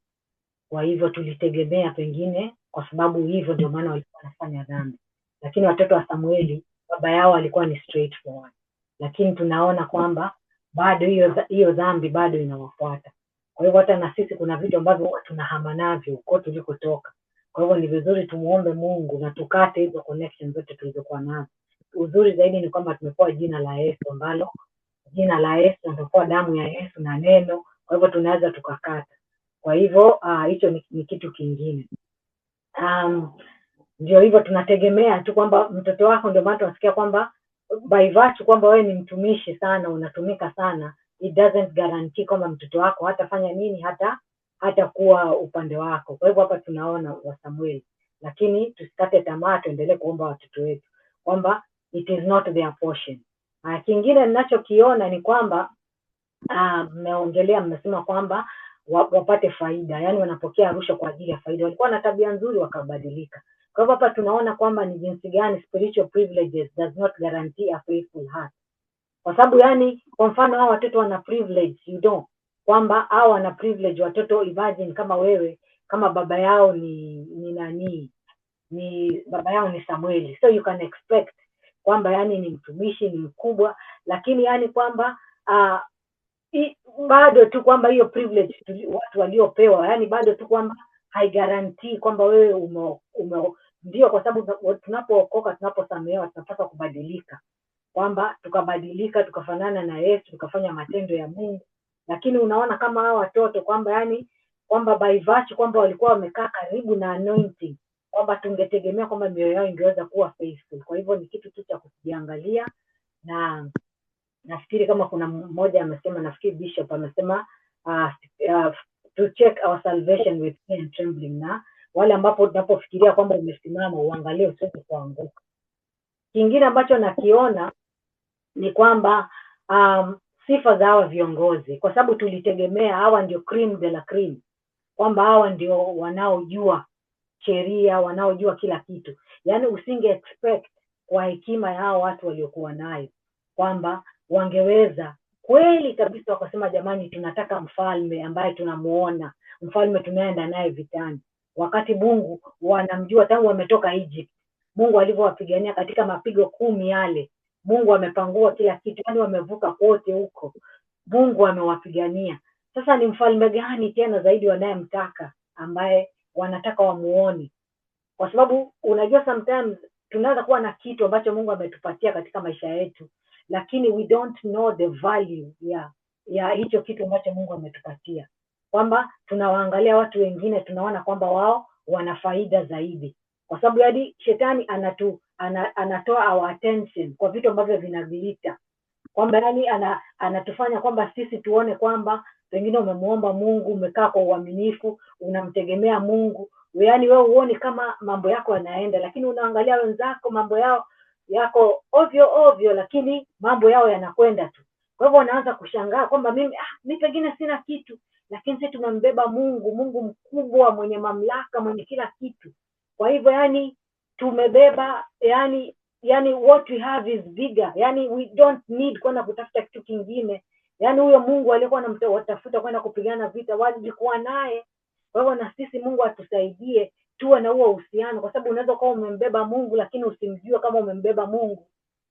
Kwa hivyo tulitegemea pengine kwa sababu hivyo ndio maana walikuwa wanafanya dhambi. Lakini watoto wa Samueli baba yao alikuwa ni straightforward. Lakini tunaona kwamba bado hiyo dhambi bado inawafuata. Kwa hivyo hata na sisi kuna vitu ambavyo tunahama navyo huko tulikotoka. Kwa hivyo ni vizuri tumuombe Mungu na tukate hizo connections zote tulizokuwa nazo. Uzuri zaidi ni kwamba tumepewa jina la Yesu, ambalo jina la Yesu tumepewa damu ya Yesu na neno, kwa hivyo tunaweza tukakata. Kwa hivyo hicho ni kitu kingine. Ndio hivyo tunategemea tu kwamba mtoto wako, ndio maana tunasikia kwamba by virtue kwamba wewe ni mtumishi sana, unatumika sana, it doesn't guarantee kwamba mtoto wako hatafanya nini, hata kuwa upande wako. Kwa hivyo hapa tunaona wa Samueli, lakini tusikate tamaa, tuendelee kuomba watoto wetu kwamba it is not their portion. Kingine ninachokiona ni kwamba mmesema kwamba wapate faida, yani wanapokea rushwa kwa ajili ya faida. Walikuwa na tabia nzuri wakabadilika. Kwa hivyo hapa tunaona kwamba ni jinsi gani spiritual privileges does not guarantee a faithful heart. Kwa sababu yani, kwa mfano hao watoto wana privilege, kwamba hao wana privilege watoto. Imagine kama wewe, kama baba yao ni nani, baba yao ni Samueli, so you can expect kwamba yani ni mtumishi, ni mkubwa, lakini yani kwamba bado tu kwamba hiyo privilege watu waliopewa, yani bado tu kwamba haigarantii kwamba wewe ndio, kwa sababu tunapookoka, tunaposamehewa, tunapaswa kubadilika, kwamba tukabadilika, tukafanana na Yesu, tukafanya matendo ya Mungu. Lakini unaona kama hao watoto kwamba yani kwamba by virtue kwamba walikuwa wamekaa karibu na anointing, kwamba tungetegemea kwamba mioyo yao ingeweza kuwa faithful. Kwa hivyo ni kitu tu cha kujiangalia, na nafikiri kama kuna mmoja amesema, nafikiri Bishop amesema to check our salvation with fear and trembling, na wale ambapo tunapofikiria kwamba umesimama uangalie usiweze kuanguka. Kingine ambacho nakiona ni kwamba sifa za hawa viongozi, kwa sababu tulitegemea hawa ndio cream de la cream, kwamba hawa ndio wanaojua sheria, wanaojua kila kitu. Yani usinge expect kwa hekima ya hao watu waliokuwa nayo kwamba wangeweza kweli kabisa wakasema, jamani, tunataka mfalme ambaye tunamuona, mfalme tunaenda naye vitani, wakati Mungu wanamjua tangu wametoka Egypt, Mungu alivyowapigania katika mapigo 10 yale, Mungu amepangua kila kitu, yani wamevuka kote huko, Mungu amewapigania. Sasa ni mfalme gani tena zaidi wanayemtaka, ambaye wanataka wamuone? Kwa sababu unajua sometimes tunaweza kuwa na kitu ambacho Mungu ametupatia katika maisha yetu, lakini we don't know the value ya hicho kitu ambacho Mungu ametupatia, kwamba tunawaangalia watu wengine, tunaona kwamba wao wana faida zaidi, kwa sababu hadi shetani anatoa our attention kwa vitu ambavyo vinavilita, kwamba yani anatufanya kwamba sisi tuone kwamba pengine umemuomba Mungu, umekaa kwa uaminifu, unamtegemea Mungu, yani wewe uone kama mambo yako yanaenda, lakini unaangalia wenzako mambo yao yako ovyo, lakini mambo yao yanakwenda tu. Kwa hivyo unaanza kushangaa kwamba mimi pengine sina kitu, lakini sisi tumembeba Mungu mkubwa, mwenye mamlaka, mwenye kila kitu. Kwa hivyo yani tumebeba yani what we have is bigger, yani we don't need kwenda kutafuta kitu kingine. Yani huyo Mungu alikuwa anamtafuta kwenda kupigana vita, walikuwa naye. Kwa hivyo na sisi Mungu atusaidie tuwe na huo uhusiano, kwa sababu unaweza kuwa umembeba Mungu lakini usimjue kama umembeba Mungu.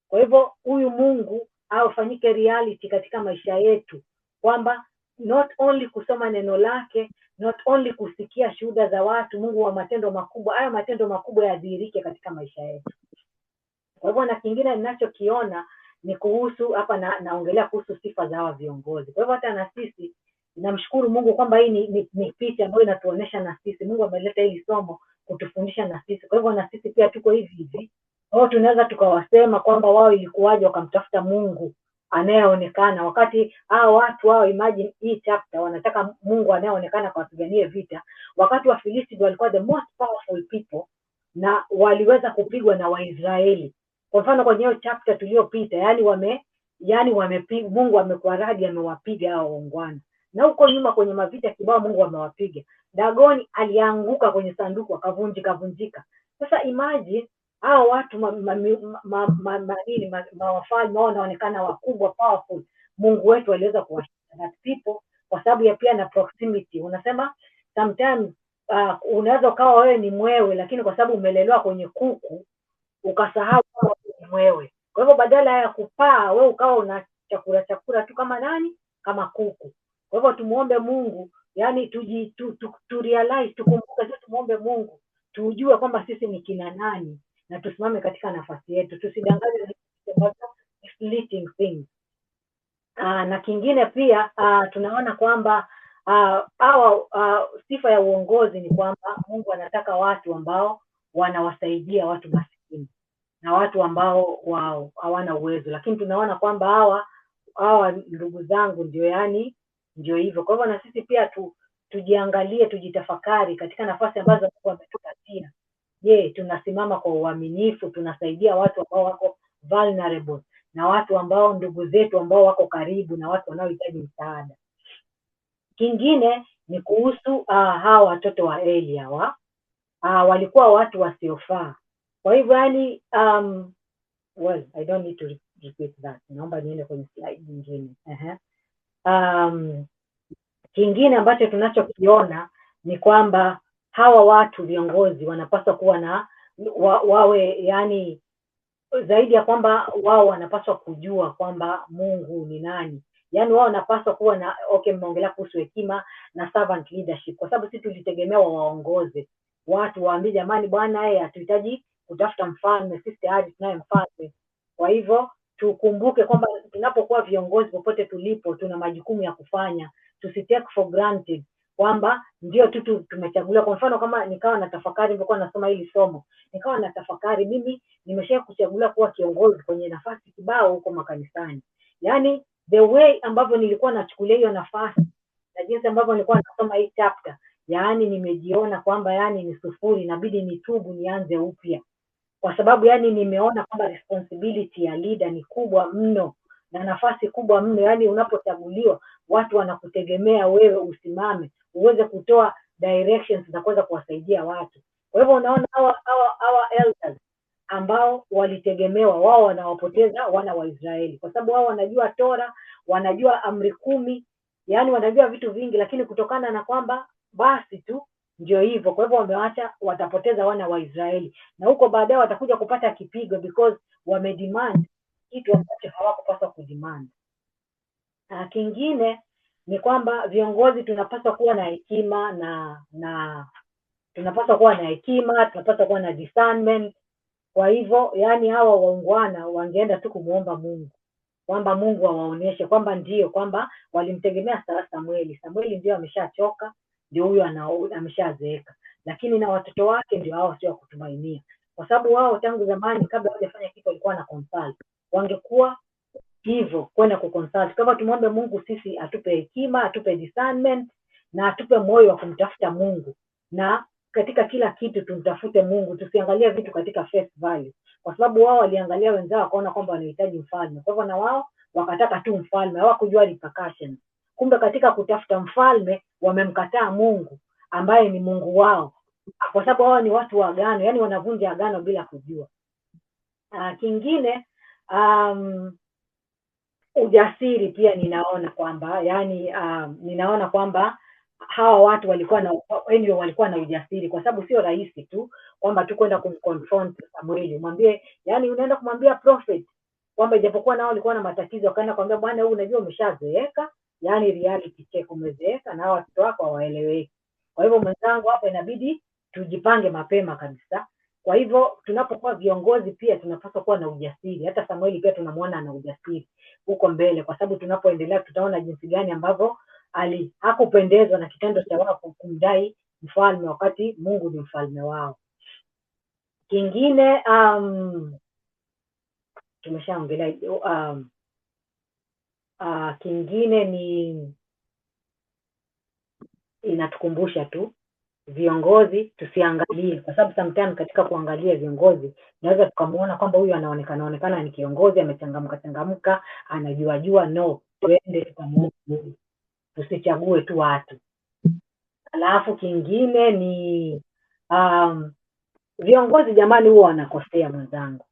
Kwa hivyo huyu Mungu afanyike reality katika maisha yetu, kwamba not only kusoma neno lake, not only kusikia shuhuda za watu, Mungu wa matendo makubwa, haya matendo makubwa yadhihirike katika maisha yetu. Kwa hivyo na kingine ninachokiona ni kuhusu hapa, naongelea kuhusu sifa za hawa viongozi. Kwa hivyo hata na sisi namshukuru Mungu kwamba hii ni picha ambayo inatuonesha na sisi Mungu ameleta hili somo kutufundisha na sisi. Kwa hivyo na sisi pia tuko hivi. Kwa hiyo tunaweza tukawasema kwamba wao ilikuwaje wakamtafuta Mungu anayeonekana, wakati hao watu wao, imagine hii chapter, wanataka Mungu anayeonekana kuwapigania vita, wakati wa Filisti walikuwa the most powerful people na waliweza kupigwa na Waisraeli. Kwa mfano kwenye hiyo chapter tuliyopita, Mungu amekuwa radi, amewapiga hao waungwana. Na huko nyuma kwenye mavita kibao Mungu amewapiga. Dagoni alianguka kwenye sanduku akavunjika. Sasa imagine hao watu wafalme wanaonekana wakubwa, powerful, Mungu wetu aliweza kuwashinda that people kwa sababu ya pia na proximity. Unasema sometimes unaweza ukawa wewe ni mwewe, lakini kwa sababu umelelewa kwenye kuku ukasahau kama ni mwewe. Kwa hivyo badala ya kupaa wewe ukawa una chakula tu kama nani, kama kuku. Kwa hivyo tumuombe Mungu, yani tu realize, tukumbuke sisi, tumuombe Mungu tujue kwamba sisi ni kina nani na tusimame katika nafasi yetu, tusidanganywe na fleeting things. Na kingine pia tunaona kwamba sifa ya uongozi ni kwamba Mungu anataka watu ambao wanawasaidia watu maskini na watu ambao wao hawana uwezo, lakini tunaona kwamba hawa ndugu zangu ndio hivyo. Kwa hivyo na sisi pia tujiangalie, tujitafakari katika nafasi ambazo Mungu ametupatia. Je, tunasimama kwa uaminifu, tunasaidia watu ambao wako vulnerable na watu ambao ndugu zetu ambao wako karibu na watu wanaohitaji msaada. Kingine ni kuhusu hawa watoto wa Eli walikuwa watu wasiofaa. Kwa hivyo I don't need to repeat that. Naomba niende kwenye slide nyingine. Kingine ambacho tunachokiona ni kwamba hawa watu viongozi wanapaswa kuwa na wawe yani zaidi ya kwamba wao wanapaswa kujua kwamba Mungu ni nani. Yaani wao wanapaswa kuwa na mmeongelea kuhusu hekima na servant leadership, kwa sababu sisi tulitegemea waongoze watu, waambie jamani, bwana hatuhitaji kutafuta mfalme, sisi tayari tunaye mfalme. Kwa hivyo tukumbuke kwamba tunapokuwa viongozi popote tulipo, tuna majukumu ya kufanya. Tusitake for granted kwamba ndio tu tumechaguliwa. Kwa mfano kama nikawa na tafakari nilipokuwa nasoma hili somo, nikawa na tafakari mimi nimesha kuchaguliwa kuwa kiongozi kwenye nafasi kibao huko makanisani. Yaani the way ambavyo nilikuwa nachukulia hiyo nafasi na jinsi ambavyo nilikuwa nasoma hii chapter, yaani nimejiona kwamba yaani ni sufuri, inabidi nitubu nianze upya. Kwa sababu yaani nimeona kwamba responsibility ya leader ni kubwa mno na nafasi kubwa mno. Yaani unapochaguliwa watu wanakutegemea wewe usimame, uweze kutoa directions za kuweza kuwasaidia watu. Kwa hivyo unaona hawa elders ambao walitegemewa, wao wanawapoteza wana wa Israeli, kwa sababu wao wanajua Tora, wanajua amri 10, yani wanajua vitu vingi, lakini kutokana na kwamba basi tu ndio hivyo, kwa hivyo wamewacha, watapoteza wana wa Israeli, na huko baadaye watakuja kupata kipigo because wamedemand kitu ambacho hawakupaswa kudemand. Kingine ni kwamba viongozi tunapaswa kuwa na hekima na tunapaswa kuwa na hekima, tunapaswa kuwa na discernment. Kwa hivyo yani hawa waungwana wangeenda tu kumuomba Mungu kwamba Mungu awaonyeshe kwamba ndio kwamba walimtegemea Samueli. Samueli ndio ameshachoka, ndio huyo ameshazeeka, lakini na watoto wake ndio hao sio kutumainia, kwa sababu wao tangu zamani kabla hawajafanya kitu walikuwa na consult. Wangekuwa hivyo kwenda kuconsult. Kama tumwombe Mungu sisi atupe hekima, atupe discernment na atupe moyo wa kumtafuta Mungu, na katika kila kitu tumtafute Mungu, tusiangalie vitu katika face value, kwa sababu wao waliangalia wenzao wakaona kwamba wanahitaji mfalme, kwa hivyo na wao wakataka tu mfalme, hawakujua repercussions. Kumbe katika kutafuta mfalme wamemkataa Mungu ambaye ni Mungu wao, kwa sababu wao ni watu wa agano, yani wanavunja agano bila kujua. Kingine ujasiri pia ninaona kwamba yani ninaona kwamba hawa watu walikuwa na ujasiri, kwa sababu sio rahisi tu kwamba tu kwenda kumconfront Samueli mwambie, yani unaenda kumwambia prophet kwamba ijapokuwa nao walikuwa na matatizo, wakaenda kumwambia bwana wewe unajua umeshazeeka, yani reality check, umezeeka na watoto wako hawaeleweki. Kwa hivyo mwenzangu, hapa inabidi tujipange mapema kabisa. Kwa hivyo tunapokuwa viongozi pia tunapaswa kuwa na ujasiri. Hata Samueli pia tunamuona ana ujasiri huko mbele, kwa sababu tunapoendelea tutaona jinsi gani ambavyo hakupendezwa na kitendo cha wao kumdai mfalme wakati Mungu ni mfalme wao. Kingine tumeshaongelea kingine ni inatukumbusha tu viongozi tusiangalie, kwa sababu sometimes katika kuangalia viongozi naweza tukamuona kwamba huyu anaonekana ni kiongozi, amechangamka, anajua. No, tuende tukamuone Mungu, tusichague tu watu. Alafu kingine ni viongozi jamani huwa wanakosea mwenzangu.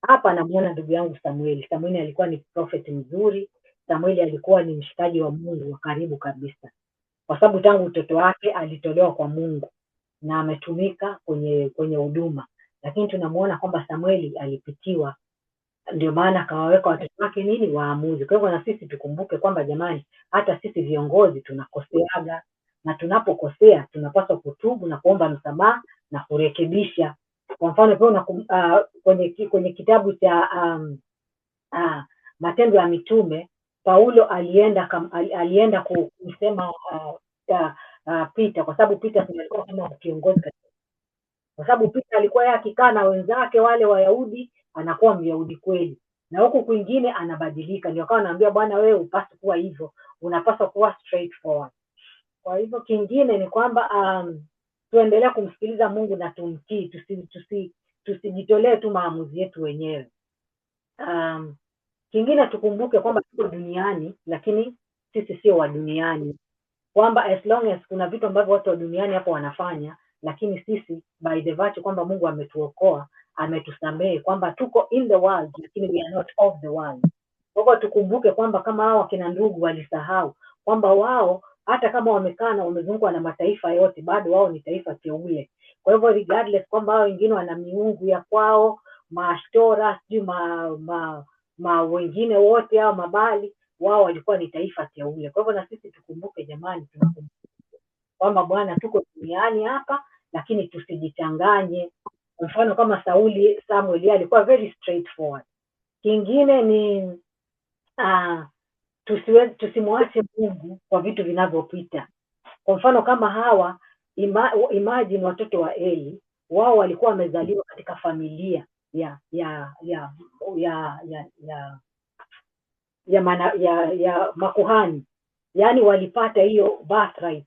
Hapa namuona ndugu yangu Samueli. Samueli alikuwa ni prophet mzuri. Samueli alikuwa ni mshikaji wa Mungu wa karibu kabisa, kwa sababu tangu utoto wake alitolewa kwa Mungu na ametumika kwenye huduma, lakini tunamuona kwamba Samueli alipitiwa, ndio maana akawaweka watoto wake nini, waamuzi. Kwa hivyo na sisi tukumbuke kwamba jamani, hata sisi viongozi tunakoseaga, na tunapokosea tunapaswa kutubu na kuomba msamaha na kurekebisha. Kwa mfano kwenye kitabu cha Matendo ya Mitume, Paulo alienda kusema Peter, kwa sababu Peter alikuwa kama kiongozi, kwa sababu Peter alikuwa yeye akikaa na wenzake wale Wayahudi anakuwa Myahudi kweli, na huku kwingine anabadilika. Ndio akawa anaambia bwana, wewe upaswi kuwa hivyo, unapaswa kuwa straightforward. Kwa hivyo kingine ni kwamba tuendelea kumsikiliza Mungu na tumtii, tusijitolee tu maamuzi yetu wenyewe. Kingine tukumbuke kwamba tuko duniani, lakini sisi sio wa duniani, kwamba as long as kuna vitu ambavyo watu wa duniani hapo wanafanya, lakini sisi by the virtue kwamba Mungu ametuokoa, ametusamehe, kwamba tuko in the world lakini we are not of the world. Kwa hivyo tukumbuke kwamba kama hao kina ndugu walisahau kwamba wao hata kama wamekaa na wamezungukwa na mataifa yote, bado wao ni taifa teule. Kwa hivyo regardless kwamba hao wengine wana miungu ya kwao, maashtora sijui wengine wote hao mabali, wao walikuwa ni taifa teule. Kwa hivyo na sisi tukumbuke jamani, tunakumbuka kwamba Bwana tuko duniani hapa, lakini tusijichanganye. Kwa mfano kama Samuel yeye alikuwa very straightforward. Kingine ni tusimwache Mungu kwa vitu vinavyopita. Kwa mfano kama hawa imagine watoto wa Eli, wao walikuwa wamezaliwa katika familia ya makuhani, yaani walipata hiyo birthright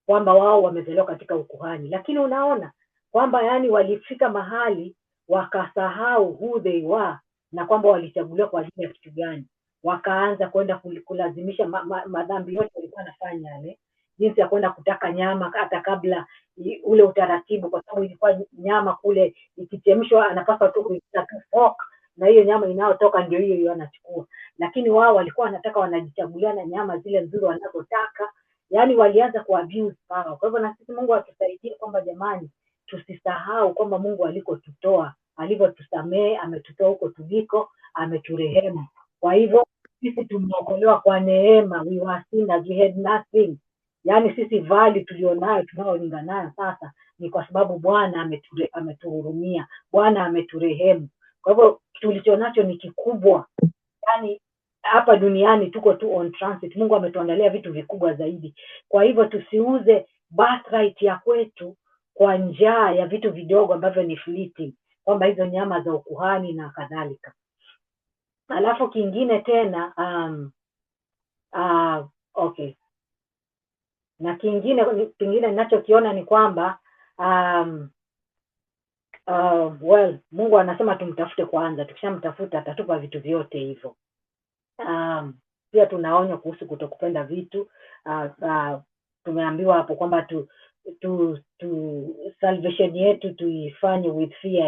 kwamba wao wamezaliwa katika ukuhani, lakini unaona kwamba yani walifika mahali wakasahau who they were na kwamba walichaguliwa kwa ajili ya kitu gani, wakaanza kwenda kulazimisha madhambi yote walikuwa wanafanya yale, jinsi ya kwenda kutaka nyama hata kabla ule utaratibu, kwa sababu ilikuwa nyama kule ikichemshwa anapaswa tu kuita fork na hiyo nyama inayotoka ndio hiyo anachukua, lakini wao walikuwa wanataka wanajichaguliana nyama zile nzuri wanazotaka, yaani walianza kuabuse power. Kwa hivyo na sisi Mungu atusaidie kwamba jamani, tusisahau kwamba Mungu alikotutoa, alivyotusamehe, ametutoa huko tuliko, ameturehemu. Kwa hivyo sisi tumeokolewa kwa neema, we were sinners, we had nothing. Yaani sisi value tulionayo tunaolinga nayo sasa ni kwa sababu Bwana ametuhurumia, Bwana ameturehemu. Kwa hivyo tulichonacho ni kikubwa. Yaani hapa duniani tuko tu on transit. Mungu ametuandalia vitu vikubwa zaidi. Kwa hivyo tusiuze birthright ya kwetu kwa njaa ya vitu vidogo ambavyo ni fleeting, kwamba hizo nyama za ukuhani na kadhalika. Alafu kingine tena okay. Na kingine ninachokiona ni kwamba Mungu anasema tumtafute kwanza, tukishamtafuta atatupa vitu vyote hivyo. Pia tunaonywa kuhusu kutokupenda vitu. Tumeambiwa hapo kwamba salvation yetu tuifanye with fear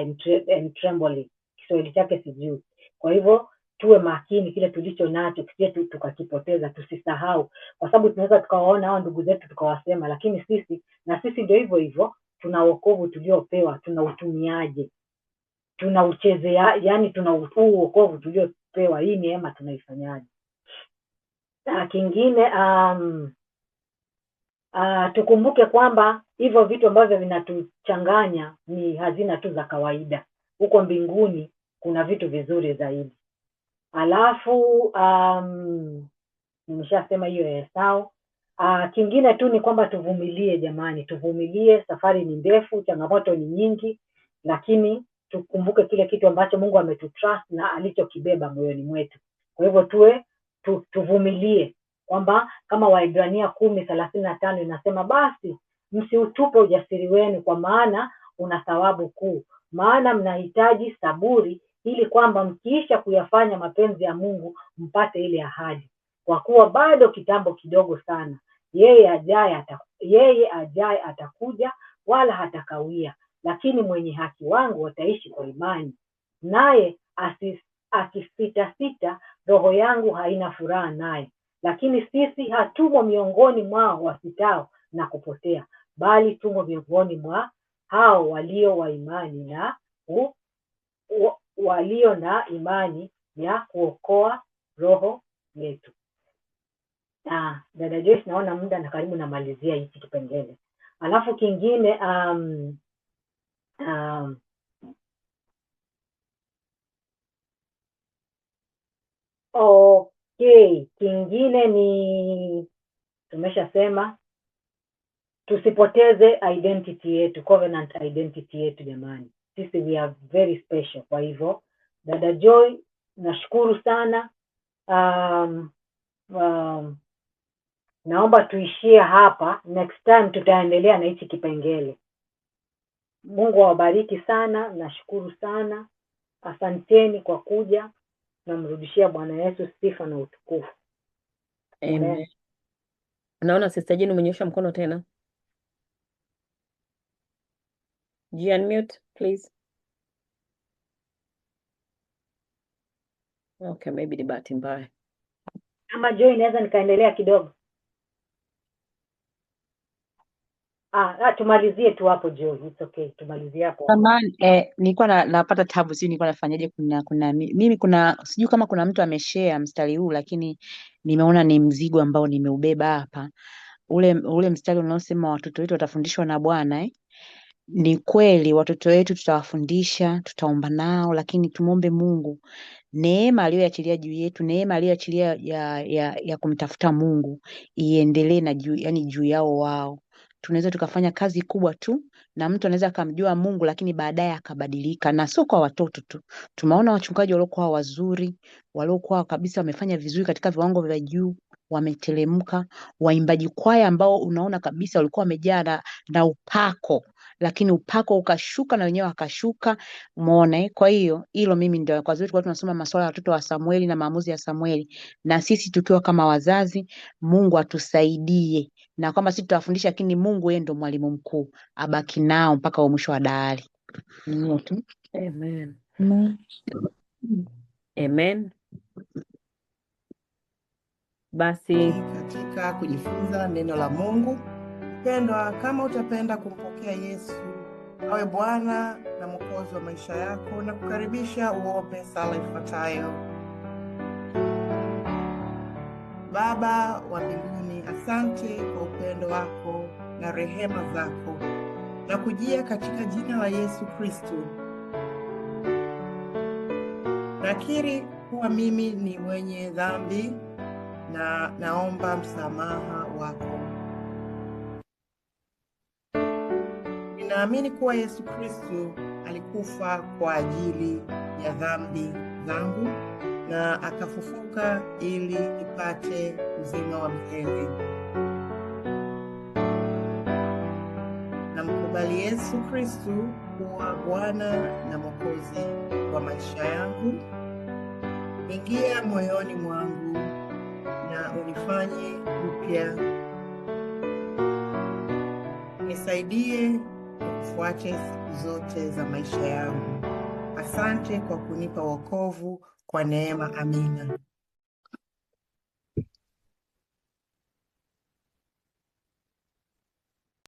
and trembling. Kiswahili chake sijui. Kwa hivyo tuwe makini kile tulicho nacho kisije tukakipoteza, tusisahau, kwa sababu tunaweza tukawaona hao ndugu zetu tukawasema, lakini sisi ndio hivyo hivyo, tuna wokovu tuliopewa, tunautumiaje? Tunauchezea, yani tuna wokovu tuliopewa, hii neema tunaifanyaje? Kingine tukumbuke kwamba hivyo vitu ambavyo vinatuchanganya ni hazina tu za kawaida. Huko mbinguni kuna vitu vizuri zaidi. Alafu nimeshasema hiyo ya Esau. Kingine tu ni kwamba tuvumilie jamani, tuvumilie. Safari ni ndefu, changamoto ni nyingi, lakini tukumbuke kile kitu ambacho Mungu ametutrust na alichokibeba moyoni mwetu. Kwa hivyo tuvumilie, kwamba kama Waebrania 10:35 inasema, basi msiutupe ujasiri wenu, kwa maana una thawabu kuu, maana mnahitaji saburi, ili kwamba mkiisha kuyafanya mapenzi ya Mungu mpate ile ahadi. Kwa kuwa bado kitambo kidogo sana, yeye ajaye atakuja, wala hatakawia, lakini mwenye haki wangu wataishi kwa imani. Naye akisita, roho yangu haina furaha naye. Lakini sisi hatumo miongoni mwao wasitao na kupotea, bali tumo miongoni mwa hao walio wa imani na walio na imani ya kuokoa roho yetu. Dada Joyce, naona muda na karibu namalizia hiki kipengele. Alafu kingine okay, kingine ni tumeshasema tusipoteze identity yetu, covenant identity yetu jamani. Sisi we are very special. Kwa hivyo Dada Joy, nashukuru sana. Naomba tuishie hapa. Next time tutaendelea na hichi kipengele. Mungu awabariki sana, nashukuru sana. Asanteni kwa kuja. Namrudishia Bwana Yesu sifa na utukufu. Amen. Naona Sister Jane umenyosha mkono tena. Unmute please. Okay, maybe ni bahati mbaya. Ama Joy, naweza nikaendelea kidogo? Tumalizie tu hapo Joy. It's okay. Tumalizie hapo. Samahani, nilikuwa napata tabu, sijui nilikuwa nafanyaje. Mimi sijui kama kuna mtu ameshare mstari huu, lakini nimeona ni mzigo ambao nimeubeba hapa. Ule mstari unaosema watoto wetu watafundishwa na Bwana. Ni kweli watoto wetu tutawafundisha, tutaomba nao, lakini tumwombe Mungu neema aliyoachilia juu yetu, neema aliyoachilia ya kumtafuta Mungu iendelee na juu yao wao. Tunaweza tukafanya kazi kubwa tu, na mtu anaweza akamjua Mungu lakini baadaye akabadilika. Na sio kwa watoto tu. Tumeona wachungaji waliokuwa wazuri, waliokuwa kabisa wamefanya vizuri katika viwango vya juu, wameteremka. Waimbaji kwaya ambao unaona kabisa walikuwa wamejaa na upako, lakini upako ukashuka na wenyewe wakashuka. Umeona? Kwa hiyo hilo mimi ndio kwa sababu tulikuwa tunasoma masuala ya watoto wa Samueli na maamuzi ya Samueli, na sisi tukiwa kama wazazi, Mungu atusaidie, na kama sisi tutawafundisha, lakini Mungu yeye ndo mwalimu mkuu, abaki nao mpaka mwisho wa dahari. Ni tu. Amen. Amen. Amen. Basi katika kujifunza neno la Mungu. Mpendwa, kama utapenda kumpokea Yesu awe Bwana na Mwokozi wa maisha yako, na kukaribisha uombe sala ifuatayo. Baba wa mbinguni, asante kwa upendo wako na rehema zako, na kujia katika jina la Yesu Kristo. Nakiri kuwa mimi ni mwenye dhambi na naomba msamaha wako. Ninaamini kuwa Yesu Kristo alikufa kwa ajili ya dhambi zangu na akafufuka ili nipate uzima wa milele. Namkubali Yesu Kristo kuwa Bwana na Mwokozi wa maisha yangu. Ingia moyoni mwangu na unifanye upya. Nisaidie kufuate siku zote za maisha yangu. Asante kwa kunipa wokovu kwa neema. Amina.